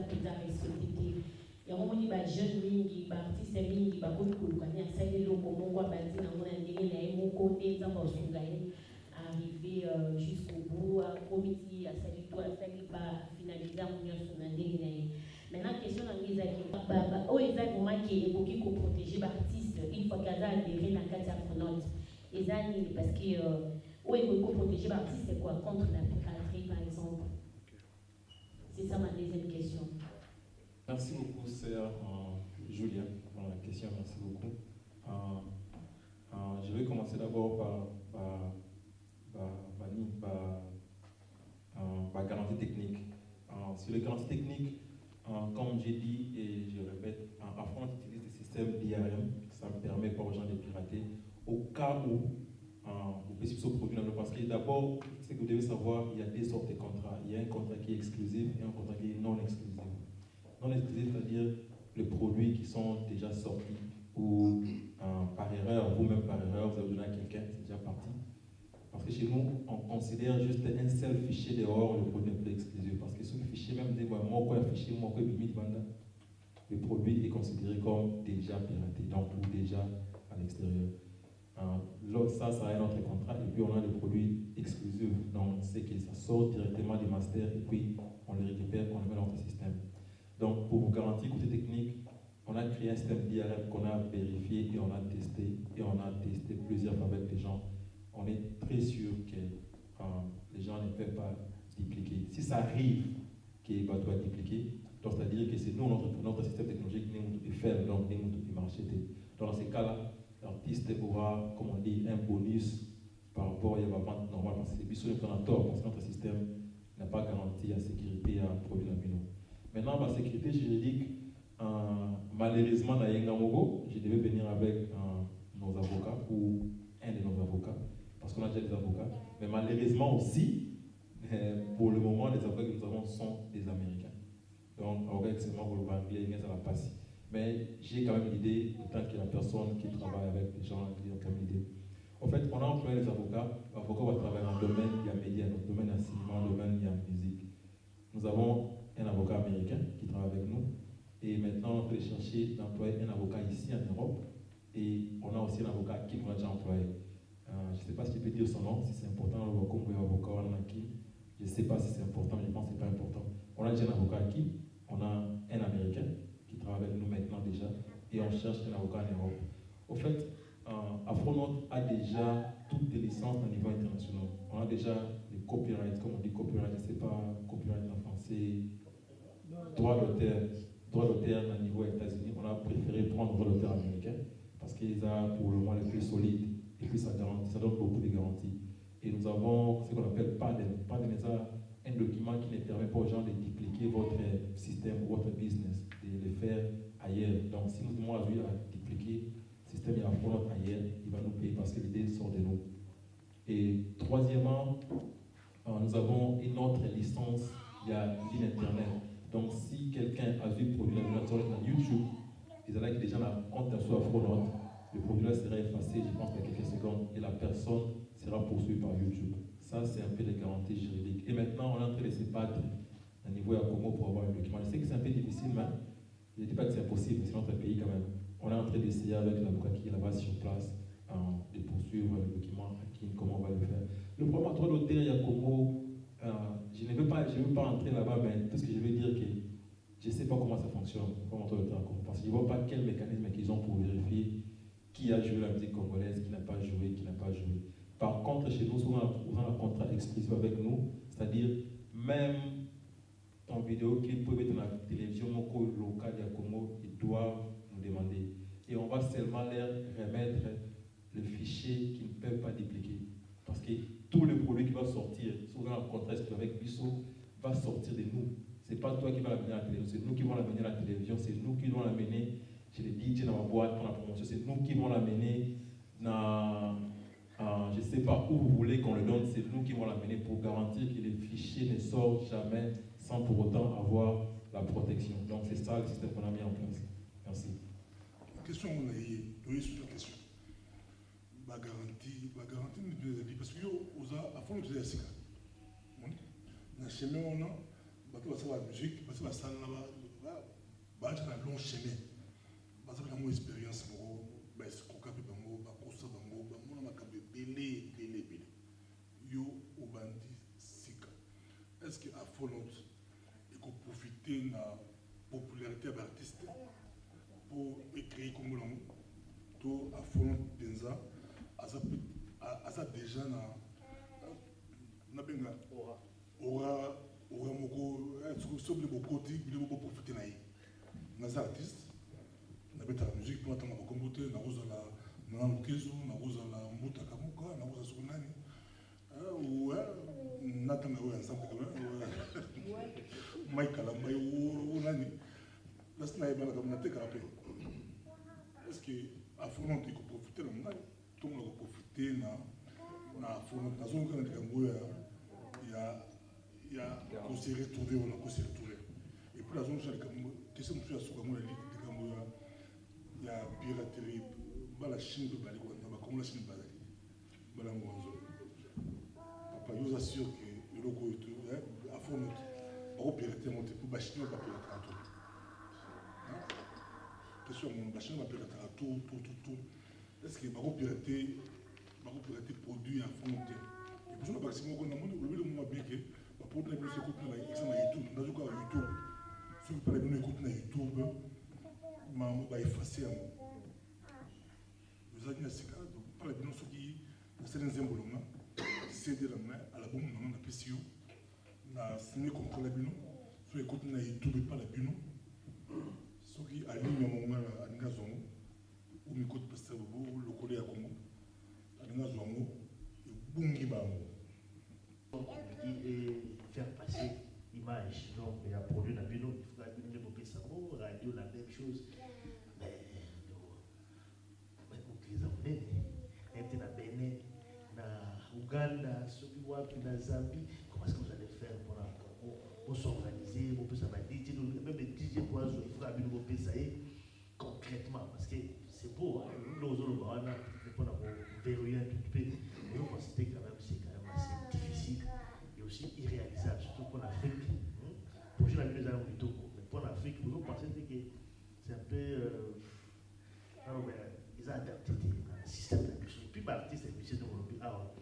mpenza respecte te yango moni bajeune mingi baartiste mingi bakomi kolukani asali eloko moko abandi nango na ndenge na ye moko nde nzambe asunga ye arrivé jusqu'au bout akomi ti asali to asali bafinalize yango nyonso na ndenge na ye. Maintenant question na ngai ezaki oyo eza vraiment ke ekoki koprotege baartiste une fois kaza adhéré na kati ya Afronaut eza nini parce que oyo ekoki koprotege baartiste quoi contre la piraterie par exemple. C'est ça ma deuxième question. Merci beaucoup, sœur Julia, pour la question. Merci beaucoup. Je vais commencer d'abord par garantie technique. Sur les garanties techniques, comme j'ai dit et je répète, Afron utilise des systèmes d'IRM, ça me permet pas aux gens de pirater. Au cas où vous pouvez se produire, parce que d'abord, ce que vous devez savoir, il y a deux sortes de contrats. Il y a un contrat qui est exclusif et un contrat qui est non exclusif. Non exclusif, c'est-à-dire les produits qui sont déjà sortis ou par erreur, vous-même par erreur, vous avez donné à quelqu'un, c'est déjà parti. Parce que chez nous, on considère juste un seul fichier dehors, le produit n'est plus exclusif. Parce que ce fichier, même des mois, fichier, le produit est considéré comme déjà piraté, donc ou déjà à l'extérieur. Ça a un autre contrat, et puis on a le produit exclusif. Donc c'est que ça sort directement des masters, et puis on le récupère, on le met dans notre système. Donc, pour vous garantir côté technique, on a créé un système d'IRM qu'on a vérifié et on a testé plusieurs fois avec des gens. On est très sûr que les gens ne peuvent pas dupliquer. Si ça arrive qu'il va doit dupliquer, donc c'est-à-dire que c'est nous, notre système technologique, nous est faible, donc nous marché. Dans ces cas-là, l'artiste aura, comme on dit, un bonus par rapport à la vente normale, parce que c'est plus sur le tort, parce que notre système n'a pas garanti la sécurité à produire la mino. Maintenant, la sécurité juridique, malheureusement, dans Yengamogo, je devais venir avec nos avocats ou un de nos avocats, parce qu'on a déjà des avocats. Mais malheureusement aussi, pour le moment, les avocats que nous avons sont des Américains. Donc, avec seulement pour le anglais, ça va passer. Mais j'ai quand même l'idée, autant que la personne qui travaille avec les gens, qui a quand même l'idée. En fait, on a employé les avocats. L'avocat va travailler dans le domaine, il y a médias, dans le domaine il y a cinéma, dans le domaine il y a musique. Nous avons un avocat américain qui travaille avec nous. Et maintenant, on peut chercher d'employer un avocat ici en Europe. Et on a aussi un avocat qui m'a déjà employé. Je ne sais pas si tu peux dire son nom, si c'est important, comme avocat, on a qui. Je ne sais pas si c'est important, mais je pense que ce n'est pas important. On a déjà un avocat qui, on a un Américain qui travaille avec nous maintenant déjà, et on cherche un avocat en Europe. Au fait, Afronaut a déjà toutes les licences au niveau international. On a déjà les copyrights, comme on dit copyright, je ne sais pas, copyright en français, droit d'auteur au niveau des États-Unis. On a préféré prendre droit d'auteur américain parce qu'ils ont pour le moment les plus solides et puis ça donne beaucoup de garanties. Et nous avons ce qu'on appelle PADEN. PADEN est un document qui ne permet pas aux gens de dupliquer votre système ou votre business, de le faire ailleurs. Donc si nous avons à dupliquer le système et Afronaut ailleurs, il va nous payer parce que l'idée sort de nous. Et troisièmement, nous avons une autre licence, il y a une ligne internet. Donc si quelqu'un a vu le produit dans YouTube, ils allaient que les gens ont un soit Afronaut, le produit sera effacé, je pense, dans quelques secondes, et la personne sera poursuivie par YouTube. Ça, c'est un peu les garanties juridiques. Et maintenant, on est en train de se battre à niveau à Congo pour avoir un document. Je sais que c'est un peu difficile, mais je ne dis pas que c'est impossible, c'est notre pays quand même. On est en train d'essayer avec l'avocat qui est là-bas sur place de poursuivre le document, comment on va le faire. Le problème à droit d'auteur, il y a Congo. Je ne veux pas entrer là-bas, mais tout ce que je veux dire, que je ne sais pas comment ça fonctionne, comment droit d'auteur à Congo. Parce que je ne vois pas quel mécanisme qu'ils ont pour vérifier qui a joué la musique congolaise, qui n'a pas joué, qui n'a pas joué. Par contre, chez nous, souvent, on a un contrat exclusif avec nous, c'est-à-dire même ton vidéoclip peut être dans la télévision locale de Congo, ils doivent nous demander. Et on va seulement leur remettre le fichier qu'ils ne peuvent pas dupliquer. Parce que tout le produit qui va sortir, souvent en contrat avec Bissot, va sortir de nous. Ce n'est pas toi qui vas l'amener à la télévision, c'est nous qui allons l'amener à la télévision, c'est nous qui allons l'amener chez les DJ dans ma boîte pour la promotion, c'est nous qui allons l'amener dans, je ne sais pas où vous voulez qu'on le donne, c'est nous qui allons l'amener pour garantir que les fichiers ne sortent jamais sans pour autant avoir la protection. Donc c'est ça le système qu'on a mis en place. Merci. La question, on a eu sur la question. La garantie, parce que à fond, nous avons un chemin, on a bato basala la musique basi basala baata na long chemin bazala mo expérience moko baesikoka mpe bango bakosa bango bamona makambo ebele yo obandi sika est ce que afolot ekoprofite na popularité ya baartiste mpo ecréer kongo nango to afolot mpenza aza déjà na benga aura moko soki bokoti biloko boprofite na ye naza artiste nabetaka musique mpo natanga bakombo te nakozala nana lukezo nakozala mbutaka moka nakozala soki nani natanga oyo ensemble maikalamba o nani nasi nayebanaka natekaka mpe est ce que afonante ekoprofite na ngai ntongo nakoprofite na afonante nazongoka na likambo ya kose retrouve wana kose retrouve et puis nazongosala likambo kese mosusu ya suka ngo likambo ya piraterie bala chine mpe bali kwana bakongola chine bazali balango wanzo papa yo oza sûr ke eloko oyo to afonante bakopirate yango te mpo bachine bapirataka to question mon bachine bapirataka tout est ce que bakopirate produit ya fonte et puis sona bakisi moko namoni olobeli mo mabe ke baproduit na biso ekoti na exemple na youtube nazoka youtube soki mpe na bino ekoti na youtube baefase yango ezalaki na sika mpala bino soki nasali nzembolo nga cd na nga alabumu na nga napesi yo na signe contrat na bino soki ekoti na youtube mpala bino soki aligne ya mongala alingi azwa yango omikoti pasteur bobo lokolo ya kongo alingi azwa yango ebungi bango et faire passer l'image. Donc, il y a produit la bino, il faut que nous puissions radio la même chose. Mais les Anglais, na Bénin, na Ouganda, na Zambie, comment est-ce que vous allez faire pour s'organiser, pour ça va DJ, même les DJ pour il faut que nous puissions concrètement, parce que c'est beau, nous avons verrouiller un tout peu, mais on considère quand même c'est quand même assez difficile et aussi irréalisable, surtout pour l'Afrique. Pour la mise en plutôt, mais pour l'Afrique, vous pensez que c'est un peu. Ils ont adapté le système de la musique. Et puis, l'artiste est musicien de mon pays. Alors,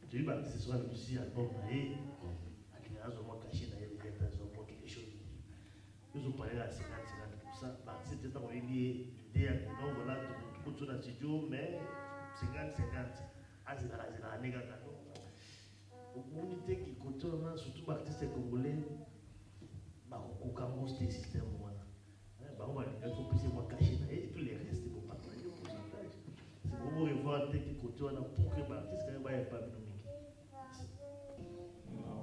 j'ai eu l'artiste, ce soit le musicien, album, et à l'âge de moi caché, il y a quelque chose. Nous avons parlé à 50%. L'artiste est en idée, donc voilà, tout dans le studio, mais 50-50. Ah, c'est la négative. L'unité qui contourne, surtout l'artiste congolais, au Cameroun, c'est un système. Il faut plus se cacher et puis les restes, il faut partager au pourcentage. C'est pour vous revoir dès qu'il contourne pour que l'artiste ne soit pas dynamique.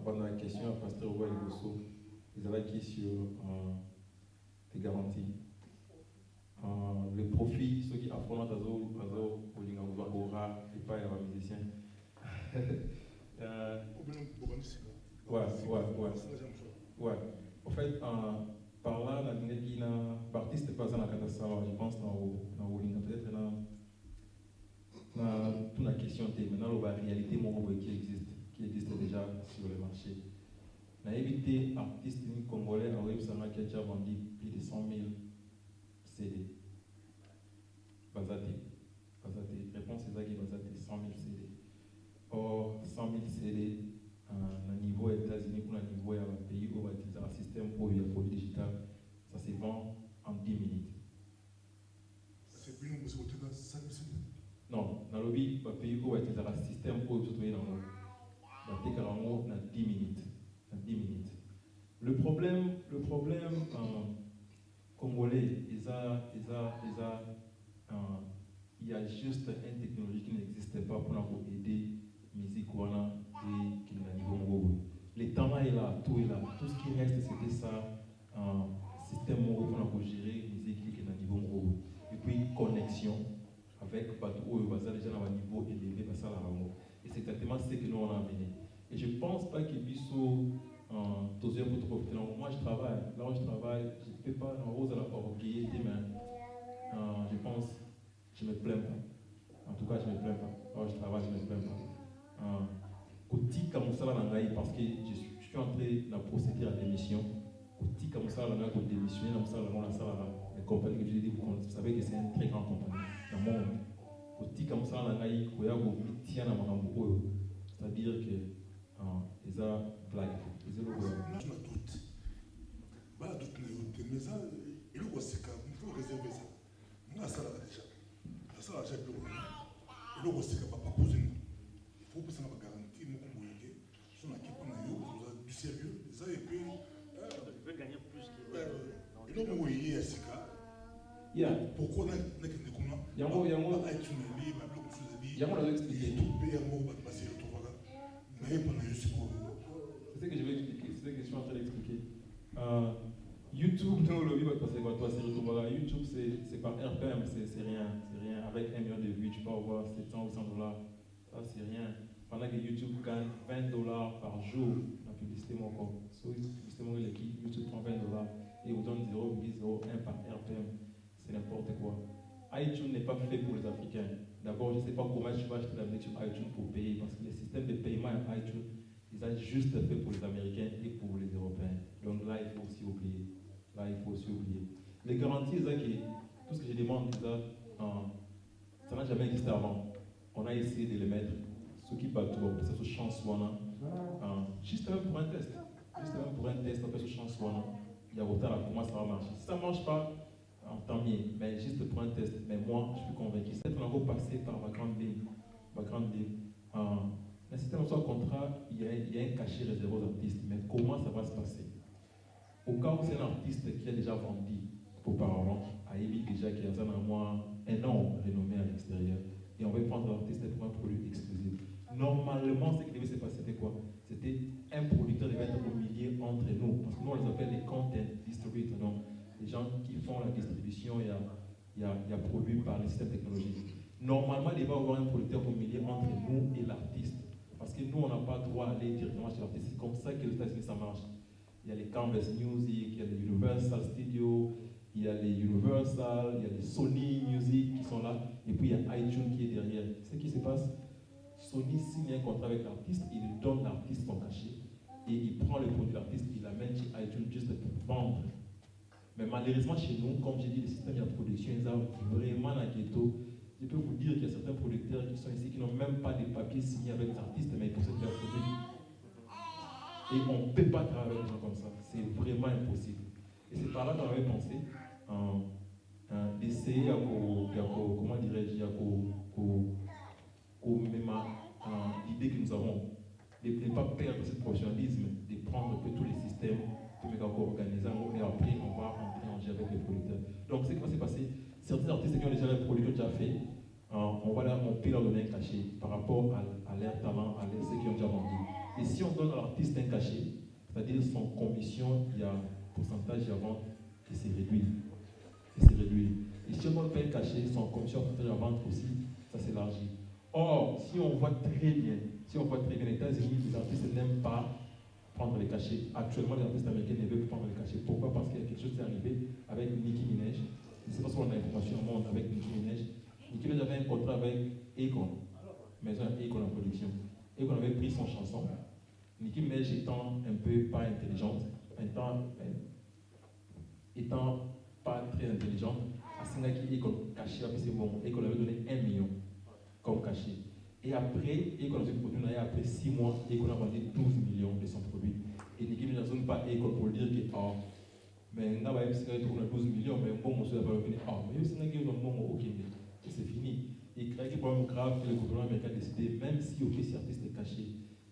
Pendant la question à Pasteur Ouel Bosso, ils avaient qui sur des garanties. Le profit, ceux qui affrontent les aura et pas les musiciens. Ouais. En fait, par là, l'artiste n'est pas dans la catastrophe, je pense, dans Wolinga, peut-être dans toute la question, maintenant, la réalité qui existe déjà sur le marché. On a évité artistes congolais en web qui a déjà vendu plus de 100 000 CD. Bazaté. Réponse est ça qui est bazaté 100 000 CD. Or, 100 000 CD, à niveau États-Unis ou à niveau pays où on va utiliser un système pour le produit digital, ça se vend en 10 minutes. C'est plus long que dans 5 minutes. Non, dans le pays où on va utiliser un système pour se trouver dans le monde, dans 10 minutes. Dans 10 minutes. Le problème congolais, il y a juste une technologie qui n'existait pas pour nous aider musique et qui est à niveau. Le temps est là, tout est là. Tout ce qui reste, c'était ça, système pour nous gérer musique qui est à niveau. Et puis connexion avec Batou et Baza déjà à un niveau élevé, et c'est exactement ce que nous on a amené. Et je ne pense pas qu'il puisse deuxième pour profiter. Moi je travaille, là où je travaille, je ne peux pas en rose à la paroquille, mais je pense, je ne me plains pas. En tout cas, je ne me plains pas. Là où je travaille, je ne me plains pas. Côté comme ça, parce que je suis suis entré dans la procédure à démission. Petit comme ça, on a démissionné, comme ça, on a ça, les compagnies que je dis, vous savez que c'est une très grande compagnie dans le monde. Petit comme ça, on a c'est-à-dire que ils ont blague, ils ont le doute. Bah, doute, mais ça, il faut réserver ça. Moi, ça, là, déjà. Ça, là, j'ai plus. Il faut pas poser. Il faut que ça soit garanti, nous, comme vous voyez, son équipe, on a du sérieux, ça, et puis. Il veut gagner plus que. Il faut que vous voyez, Sika. Pourquoi on a expliqué. C'est ce que je vais expliquer, c'est ce que je suis en train d'expliquer. YouTube, non, le YouTube, c'est par RPM, c'est rien. Avec 1 million de vues, tu peux avoir 700 ou 100 $. Ça, c'est rien. Pendant que YouTube gagne 20 $ par jour dans la publicité, mon corps. Sur la publicité, YouTube prend 20 $ et vous donne 0,01 par RPM. C'est n'importe quoi. iTunes n'est pas fait pour les Africains. D'abord, je ne sais pas comment je vais acheter la musique sur iTunes pour payer, parce que le système de paiement à iTunes, ils ont juste fait pour les Américains et pour les Européens. Donc là, il faut aussi oublier. Les garanties, tout ce que je demande, ça n'a jamais existé avant. On a essayé de les mettre, ceux qui battent, ça se chance, juste même pour un test. On fait ce chance, il y a autant comment ça va marcher. Si ça ne marche pas, tant mieux, mais juste pour un test. Mais moi, je suis convaincu. C'est qu'on va passer par background deal. Le système de contrat, il y a un cachet réservé aux artistes. Mais comment ça va se passer? Au cas où c'est un artiste qui a déjà vendu auparavant, à Ebi déjà qui a un nom renommé à l'extérieur, et on va prendre l'artiste pour un produit exclusif. Normalement, ce qui devait se passer, c'était quoi? C'était un producteur devait être au milieu entre nous, parce que nous on les appelle les content distributors, donc les gens qui font la distribution et produit par les systèmes technologiques. Normalement, il devait y avoir un producteur au milieu entre nous et l'artiste, parce que nous on n'a pas le droit d'aller directement chez l'artiste. C'est comme ça que les États-Unis ça marche. Il y a les Canvas Music, il y a les Universal Studios, il y a les Universal, il y a les Sony Music qui sont là, et puis il y a iTunes qui est derrière. Ce qui se passe, Sony signe un contrat avec l'artiste, il lui donne l'artiste son cachet, et il prend le produit de l'artiste, il l'amène chez iTunes juste pour vendre. Mais malheureusement chez nous, comme j'ai dit, le système de production, ils ont vraiment un ghetto. Je peux vous dire qu'il y a certains producteurs qui sont ici qui n'ont même pas de papiers signés avec les artistes, mais ils possèdent leurs produits. Et on ne peut pas travailler avec des gens comme ça. C'est vraiment impossible. Et c'est par là qu'on avait pensé d'essayer comment dirais-je, l'idée que nous avons de ne pas perdre ce professionnalisme, de prendre un peu tous les systèmes, de les organiser, et après on va rentrer en jeu avec les producteurs. Donc ce qui va se passer, certains artistes qui ont déjà un produit déjà fait, on peut leur donner un cachet par rapport à leur talent, à ceux qui ont déjà vendu. Et si on donne à l'artiste un cachet, c'est-à-dire son commission, il y a un pourcentage à vente qui s'est réduit. Et si on donne pas un cachet, son commission pourcentage à vente aussi, ça s'élargit. Or, si on voit très bien, les États-Unis, les artistes n'aiment pas prendre les cachets. Actuellement, les artistes américains ne veulent pas prendre les cachets. Pourquoi? Parce qu'il y a quelque chose qui est arrivé avec Nicki Minaj. Je ne sais pas si on a l'information au monde avec Nicki Minaj. Nicki Minaj avait un contrat avec Akon, maison Akon en production. Akon avait pris son chanson. Nicki Minaj étant un peu pas intelligente, étant pas très intelligente, à Singaki Akon caché avec ses mots. Akon avait donné 1 million comme cachet. Et après, Akon a produit, après 6 mois, Akon a vendu 12 millions de son produit. Et Nicki Minaj n'a pas Akon pour dire que mais on a 12 millions, mais bon, monsieur n'a pas revenu. Mais c'est un bon, ok, mais c'est fini. Et il y a un problème grave que le gouvernement américain a décidé, même si ces artistes est caché,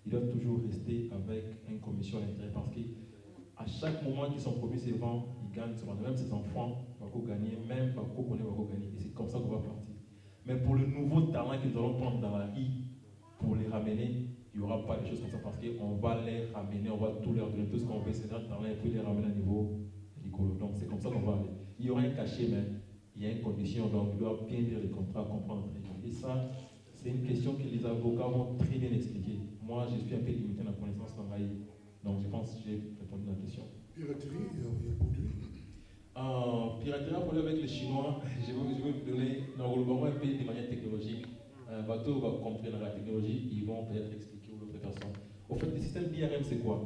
ils doivent toujours rester avec une commission à l'intérieur parce qu'à chaque moment qu'ils sont produits, ces ventes, ils gagnent, même ses enfants vont gagner, même Bako connaît vont gagner. Et c'est comme ça qu'on va partir. Mais pour le nouveau talent que nous allons prendre dans la vie, pour les ramener, il n'y aura pas de choses comme ça parce qu'on va les ramener, on va tout leur donner, tout ce qu'on veut, c'est notre talent et puis les ramener à niveau rigolo. Donc c'est comme ça qu'on va aller. Il y aura un cachet, mais il y a une condition, donc il doit bien lire les contrats, comprendre. Et ça, c'est une question que les avocats vont très bien expliquer. Moi, je suis un peu limité dans la connaissance dans l'AI. Donc je pense que j'ai répondu à la question. Piraterie, il y a produit. Piraterie produit avec les Chinois, je vais vous donner dans le moment un peu de manière technologique. Un bateau va comprendre la technologie, ils vont peut-être expliquer aux autres personnes. Au fait, le système d'IRM, c'est quoi?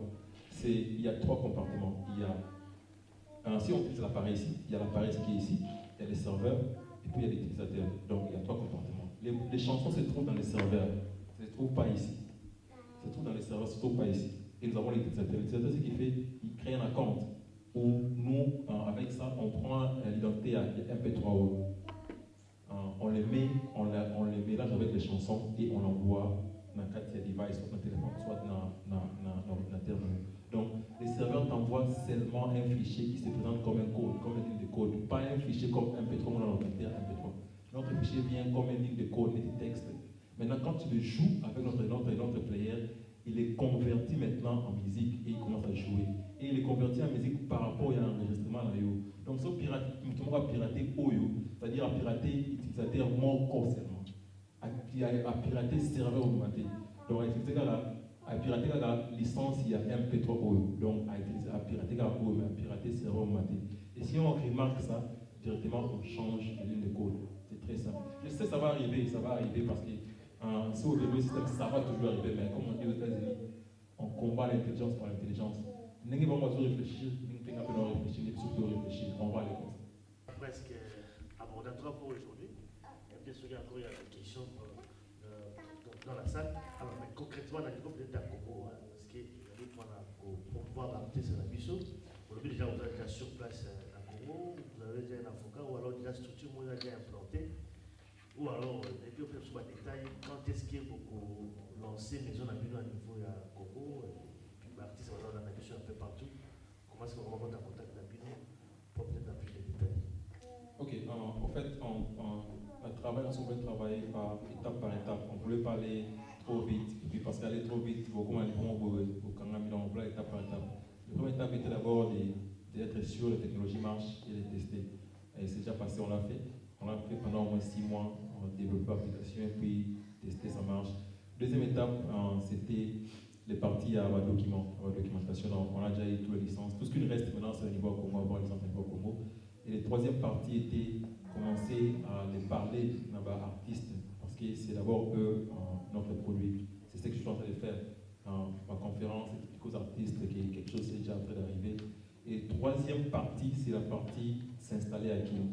il y a 3 compartiments. Si on utilise l'appareil ici, il y a l'appareil qui est ici, il y a les serveurs, et puis il y a les utilisateurs. Donc il y a 3 compartiments. Les chansons se trouvent dans les serveurs, ça ne se trouve pas ici. Ça se trouve dans les serveurs, ça ne se trouve pas ici. Et nous avons les utilisateurs. L'utilisateur, ce qu'il fait, il crée un compte où nous, avec ça, on prend l'identité à MP3. On les mélange avec les chansons et on l'envoie dans le device, soit dans le téléphone, soit dans l'ordinateur. Donc, les serveurs t'envoient seulement un fichier qui se présente comme un code, comme une ligne de code, pas un fichier comme MP3 ou dans l'ordinateur MP3. Notre fichier vient comme une ligne de code, une ligne de texte. Maintenant, quand tu le joues avec notre player, il est converti maintenant en musique et il commence à jouer. Et il est converti en musique par rapport à l'enregistrement là. Donc, ce pirate, on va pirater Oyo, c'est-à-dire à pirater utilisateur mort seulement. À pirater serveur augmenté. Donc, à pirater la licence, il y a MP3 Oyo. Donc, à pirater la Oyo, à pirater serveur augmenté. Et si on remarque ça, directement, on change de ligne de code. C'est très simple. Je sais, ça va arriver parce que si au début, ça va toujours arriver, mais comme on dit aux États-Unis, on combat l'intelligence par l'intelligence. N'est-ce pas réfléchir, on va aller comme ça. Presque abordatoire pour aujourd'hui. Bien sûr, il y a encore des questions dans la salle. Alors, mais concrètement, dans le niveau peut-être à Congo, parce pour pouvoir adapter sur la mission, aujourd'hui déjà vous êtes déjà sur place à Congo, vous avez déjà un avocat, ou alors déjà structure, vous avez déjà implanté, ou alors, et puis on peut sur le détail, quand est-ce qu'il faut lancer maison à niveau à Congo, et puis l'artiste va dans la mission un peu partout. Comment est-ce qu'on va rentrer en contact avec Bino pour peut-être plus de détails? Ok, en fait, on travaille par étape. On voulait parler trop vite, et puis parce qu'aller trop vite, beaucoup moins bon, on voulait étape par étape. La première étape était d'abord d'être sûr que la technologie marche et de tester. Et c'est déjà passé, on l'a fait. On l'a fait pendant au moins 6 mois, on a développé l'application et puis tester, ça marche. Deuxième étape, c'était les parties à la documentation. Donc, on a déjà eu toutes les licences. Tout ce qui nous reste maintenant, c'est le niveau Congo, avoir les licences au niveau Congo. Et la troisième partie était commencer à les parler à artistes, parce que c'est d'abord eux, notre produit. C'est ce que je suis en train de faire. Ma conférence, c'est aux artistes, quelque chose qui est déjà en train d'arriver. Et troisième partie, c'est la partie s'installer à Kin.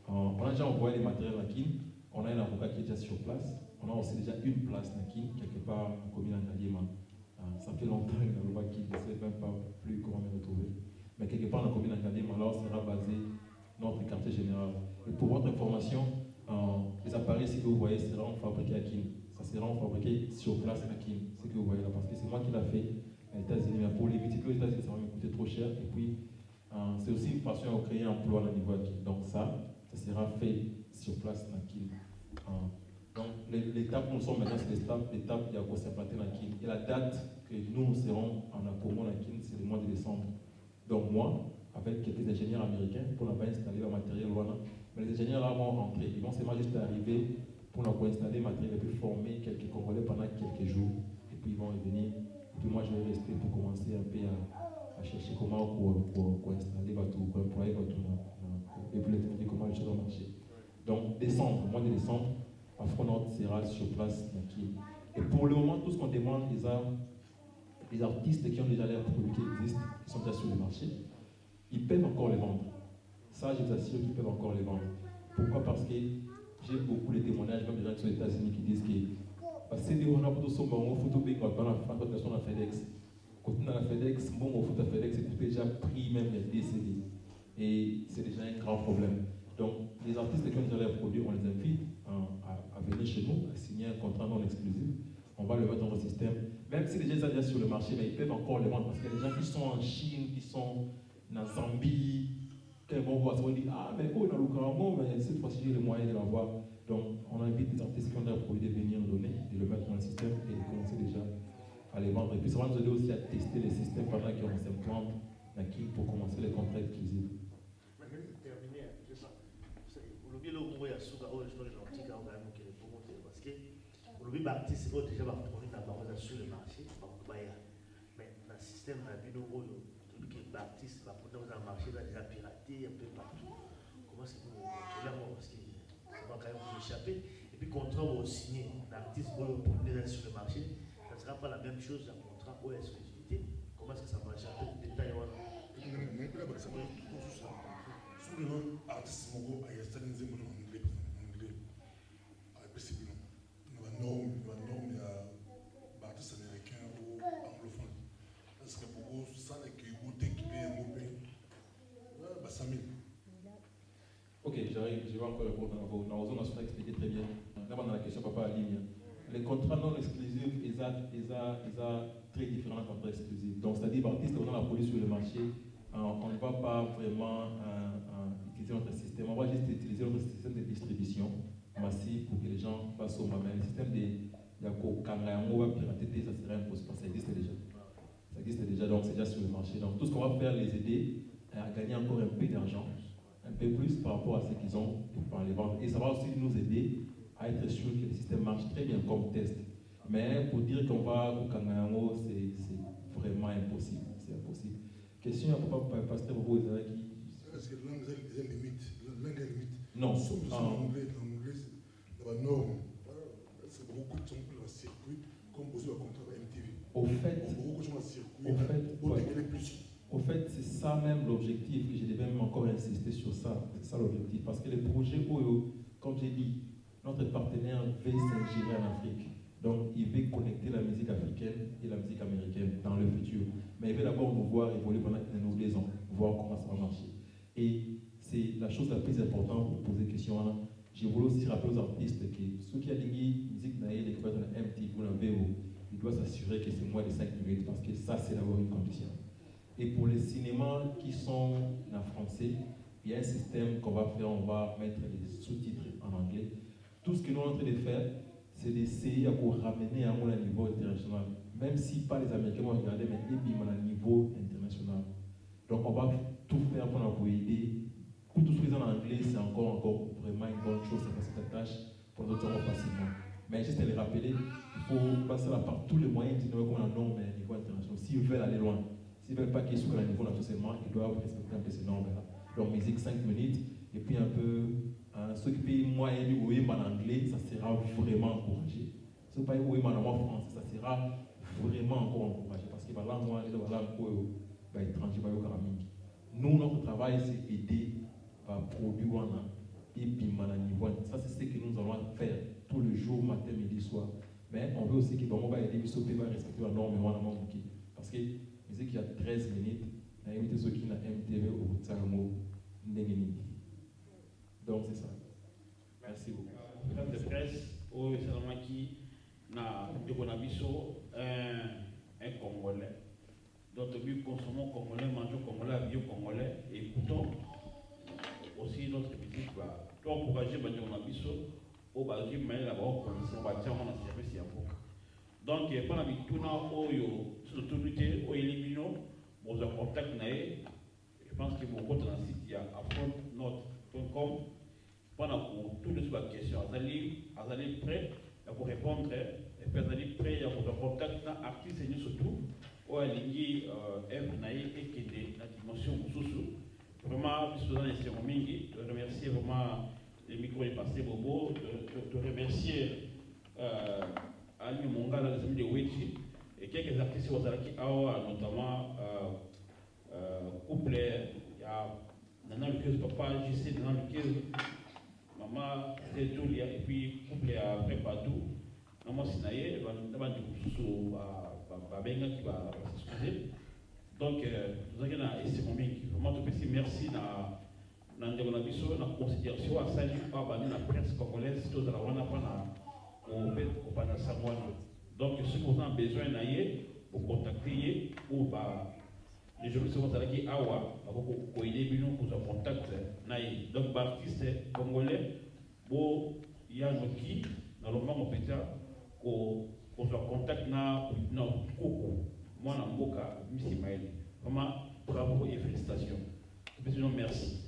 On a déjà envoyé les matériels à Kin. On a un avocat qui est déjà sur place. On a aussi déjà une place à Kin, quelque part en commune en Kaliema. Ça fait longtemps que l'avocat qui ne sait même pas plus comment me retrouver. Mais quelque part dans la commune en Kaliema, alors sera basé notre quartier général. Et pour votre information, les appareils, ce que vous voyez, seront fabriqués à Kin. Ça sera fabriqué sur place à Kin, ce que vous voyez là, parce que c'est moi qui l'ai fait aux États-Unis. Mais pour les multiplier aux États-Unis, ça va me coûter trop cher. Et puis, c'est aussi une façon de créer un emploi au niveau à Kin. Donc ça sera fait sur place à Kin. Donc l'étape où nous sommes maintenant, c'est l'étape de la Saint-Platin à Kin. Et la date que nous serons en Akomo à Kin, c'est le mois de décembre. Donc moi, avec quelques ingénieurs américains, pour n'avoir installé le matériel Wana. Mais les ingénieurs là vont rentrer. Ils vont seulement juste arriver pour installer le matériel et puis former quelques Congolais pendant quelques jours. Et puis ils vont revenir. Et puis moi, je vais rester pour commencer un peu à chercher comment pour installer pour employer votre et puis les comment les choses vont marcher. Donc, décembre, mois de décembre, Afronaut sera sur place. Et pour le moment, tout ce qu'on demande, les artistes qui ont déjà l'air produits qui existent, qui sont déjà sur le marché, ils peuvent encore les vendre. Ça, je vous assure qu'ils peuvent encore les vendre. Pourquoi? Parce que j'ai beaucoup de témoignages, même des gens qui sont aux États-Unis, qui disent que c'est des gens qui sont en photo dans la FedEx. Quand on a la FedEx, bon, au foot à FedEx, c'est déjà pris même les décédés. Et c'est déjà un grand problème. Donc, les artistes qui ont déjà leurs produits, on les invite à venir chez nous, à signer un contrat non exclusif. On va le mettre dans le système. Même si les gens sont déjà sur le marché, mais ils peuvent encore les vendre. Parce qu'il y a des gens qui sont en Chine, qui sont en Zambie, qui vont voir ça, on dit ah, mais oh, dans le Congo, mais cette fois-ci, j'ai les moyens de l'avoir. Donc, on invite les artistes qui ont déjà produits de venir le donner, de le mettre dans le système et de commencer déjà à les vendre. Et puis, ça va nous aider aussi à tester les systèmes pendant qu'on s'implante pour commencer les contrats exclusifs. Parce que le baptiste est déjà sur le marché, mais dans le système, le baptiste va dans le marché, va déjà pirater un peu partout. Comment est-ce que vous contrôlez? Parce que ça va quand même vous échapper. Et puis, contrat vous signer l'artiste pour déjà sur le marché, ça ne sera pas la même chose d'un contrat ou exclusivité. Comment est-ce que ça marche? Un peu de détails, voilà. Mais là, ça va être sur le nom artiste, mon gars, il y a certaines émotions en anglais. Possible. Il y a norme, il y a artistes américains ou anglophones. Est-ce que beaucoup ça n'est que vous t'équipez un mot bah ça mille. Ok, j'arrive, je vais encore répondre à vous. Nous avons expliqué très bien. Là, on a la question, papa, à ligne. Les contrats non exclusifs, ils sont très différents entre exclusifs. Donc, c'est-à-dire, l'artiste, on a la police sur le marché, on ne va pas vraiment utiliser notre système. On va juste utiliser notre système de distribution massive pour que les gens passent au moment. Le système de Yakokangayango va pirater, ça serait impossible parce que ça existe déjà. Ça existe déjà, donc c'est déjà sur le marché. Donc, tout ce qu'on va faire, les aider à gagner encore un peu d'argent, un peu plus par rapport à ce qu'ils ont par les ventes. Et ça va aussi nous aider à être sûr que le système marche très bien comme test. Mais pour dire qu'on va au Kangayango, c'est vraiment impossible. C'est impossible. Question à papa, pasteur Bobo Ezaki. Est-ce que l'angle est limite? Non. En anglais, c'est la norme. C'est beaucoup de gens qui ont un circuit, comme vous avez un contrat avec MTV. Au fait, c'est ça même l'objectif, que je devais même encore insister sur ça. C'est ça l'objectif. Parce que les projets OYO, comme j'ai dit, notre partenaire veut s'ingérer en Afrique. Donc, il veut connecter la musique africaine et la musique américaine dans le futur. Mais il veut d'abord nous voir évoluer pendant 1 ou 2 ans, voir comment ça va marcher. Et c'est la chose la plus importante pour poser question là. Je voulais aussi rappeler aux artistes que ceux qui ont dit musique naïve, les capables de MTV ou la VO, il doit s'assurer que c'est moins de 5 minutes parce que ça, c'est d'abord une condition. Et pour les cinémas qui sont en français, il y a un système qu'on va faire, on va mettre les sous-titres en anglais. Tout ce que nous sommes en train de faire, c'est d'essayer à ramener à un niveau international. Même si pas les Américains vont regarder, mais à un niveau international. Donc on va tout faire pour aider. Pour tout ce qui est en anglais, c'est encore vraiment une bonne chose, c'est cette tâche pour nous faire facilement. Mais juste à les rappeler, il faut passer par tous les moyens d'innover comme un norme à un niveau international. S'ils veulent aller loin, s'ils ne veulent pas qu'ils soient à un niveau national seulement, ils doivent respecter un peu ces normes-là. Donc musique 5 minutes, et puis un peu, ceux qui payent moyen du oui, en anglais, ça sera vraiment encouragé. Ceux qui payent oui, en français, ça sera vraiment encore encouragé. Parce que la langue, étranger, nous, notre travail, c'est aider à produire et puis niveau. Ça, c'est ce que nous allons faire tous les jours, matin, midi, soir. Mais on veut aussi que on va aider les va respecter la norme et parce que musique il y a 13 minutes, on a invité ceux qui n'ont MTV au Tsaramo Ndengeni. Donc c'est ça. Merci beaucoup. Madame de presse, au Salamaki, na Dekonabiso, un Congolais. D'autres but consommons congolais, mangeons congolais, bio congolais, et écoutons aussi notre musique. Pour encourager Dekonabiso, au Bazou, mais là-bas, on va dire qu'on a service et un peu. Donc, pendant que tout le monde sur l'autorité, au élimino, on a contact, je pense que mon compte dans le site, il y a affrontnote.com. Pendant que tout le monde a question, vous allez prêt pour répondre, et puis vous allez prêt pour contact artiste et surtout, où il y a et qui est la dimension sous. Vraiment, je suis remercier vraiment les micros et passé Bobo, de remercier Ali Monga, la famille de Wechi, et quelques artistes qui ont notamment couple, il y a Nana Lucas Papa, JC, Nana Lucas, Maman, c'est Julia, et puis couple après Badou, Maman Sinaye, Babenga qui va s'excuser. Donc, nous avons essayé vraiment de dire merci dans la considération à saluer la presse congolaise, tout à la donc, si vous avez besoin d'aller, vous contactez ou les journalistes vont aller à Awa, pour aider pour vous contacter. Donc, l'artiste congolais, il y a un qui, dans le moment où on se contacte dans Koko, moi, dans Mboka, Miss Imaël. Vraiment, bravo et félicitations. Merci.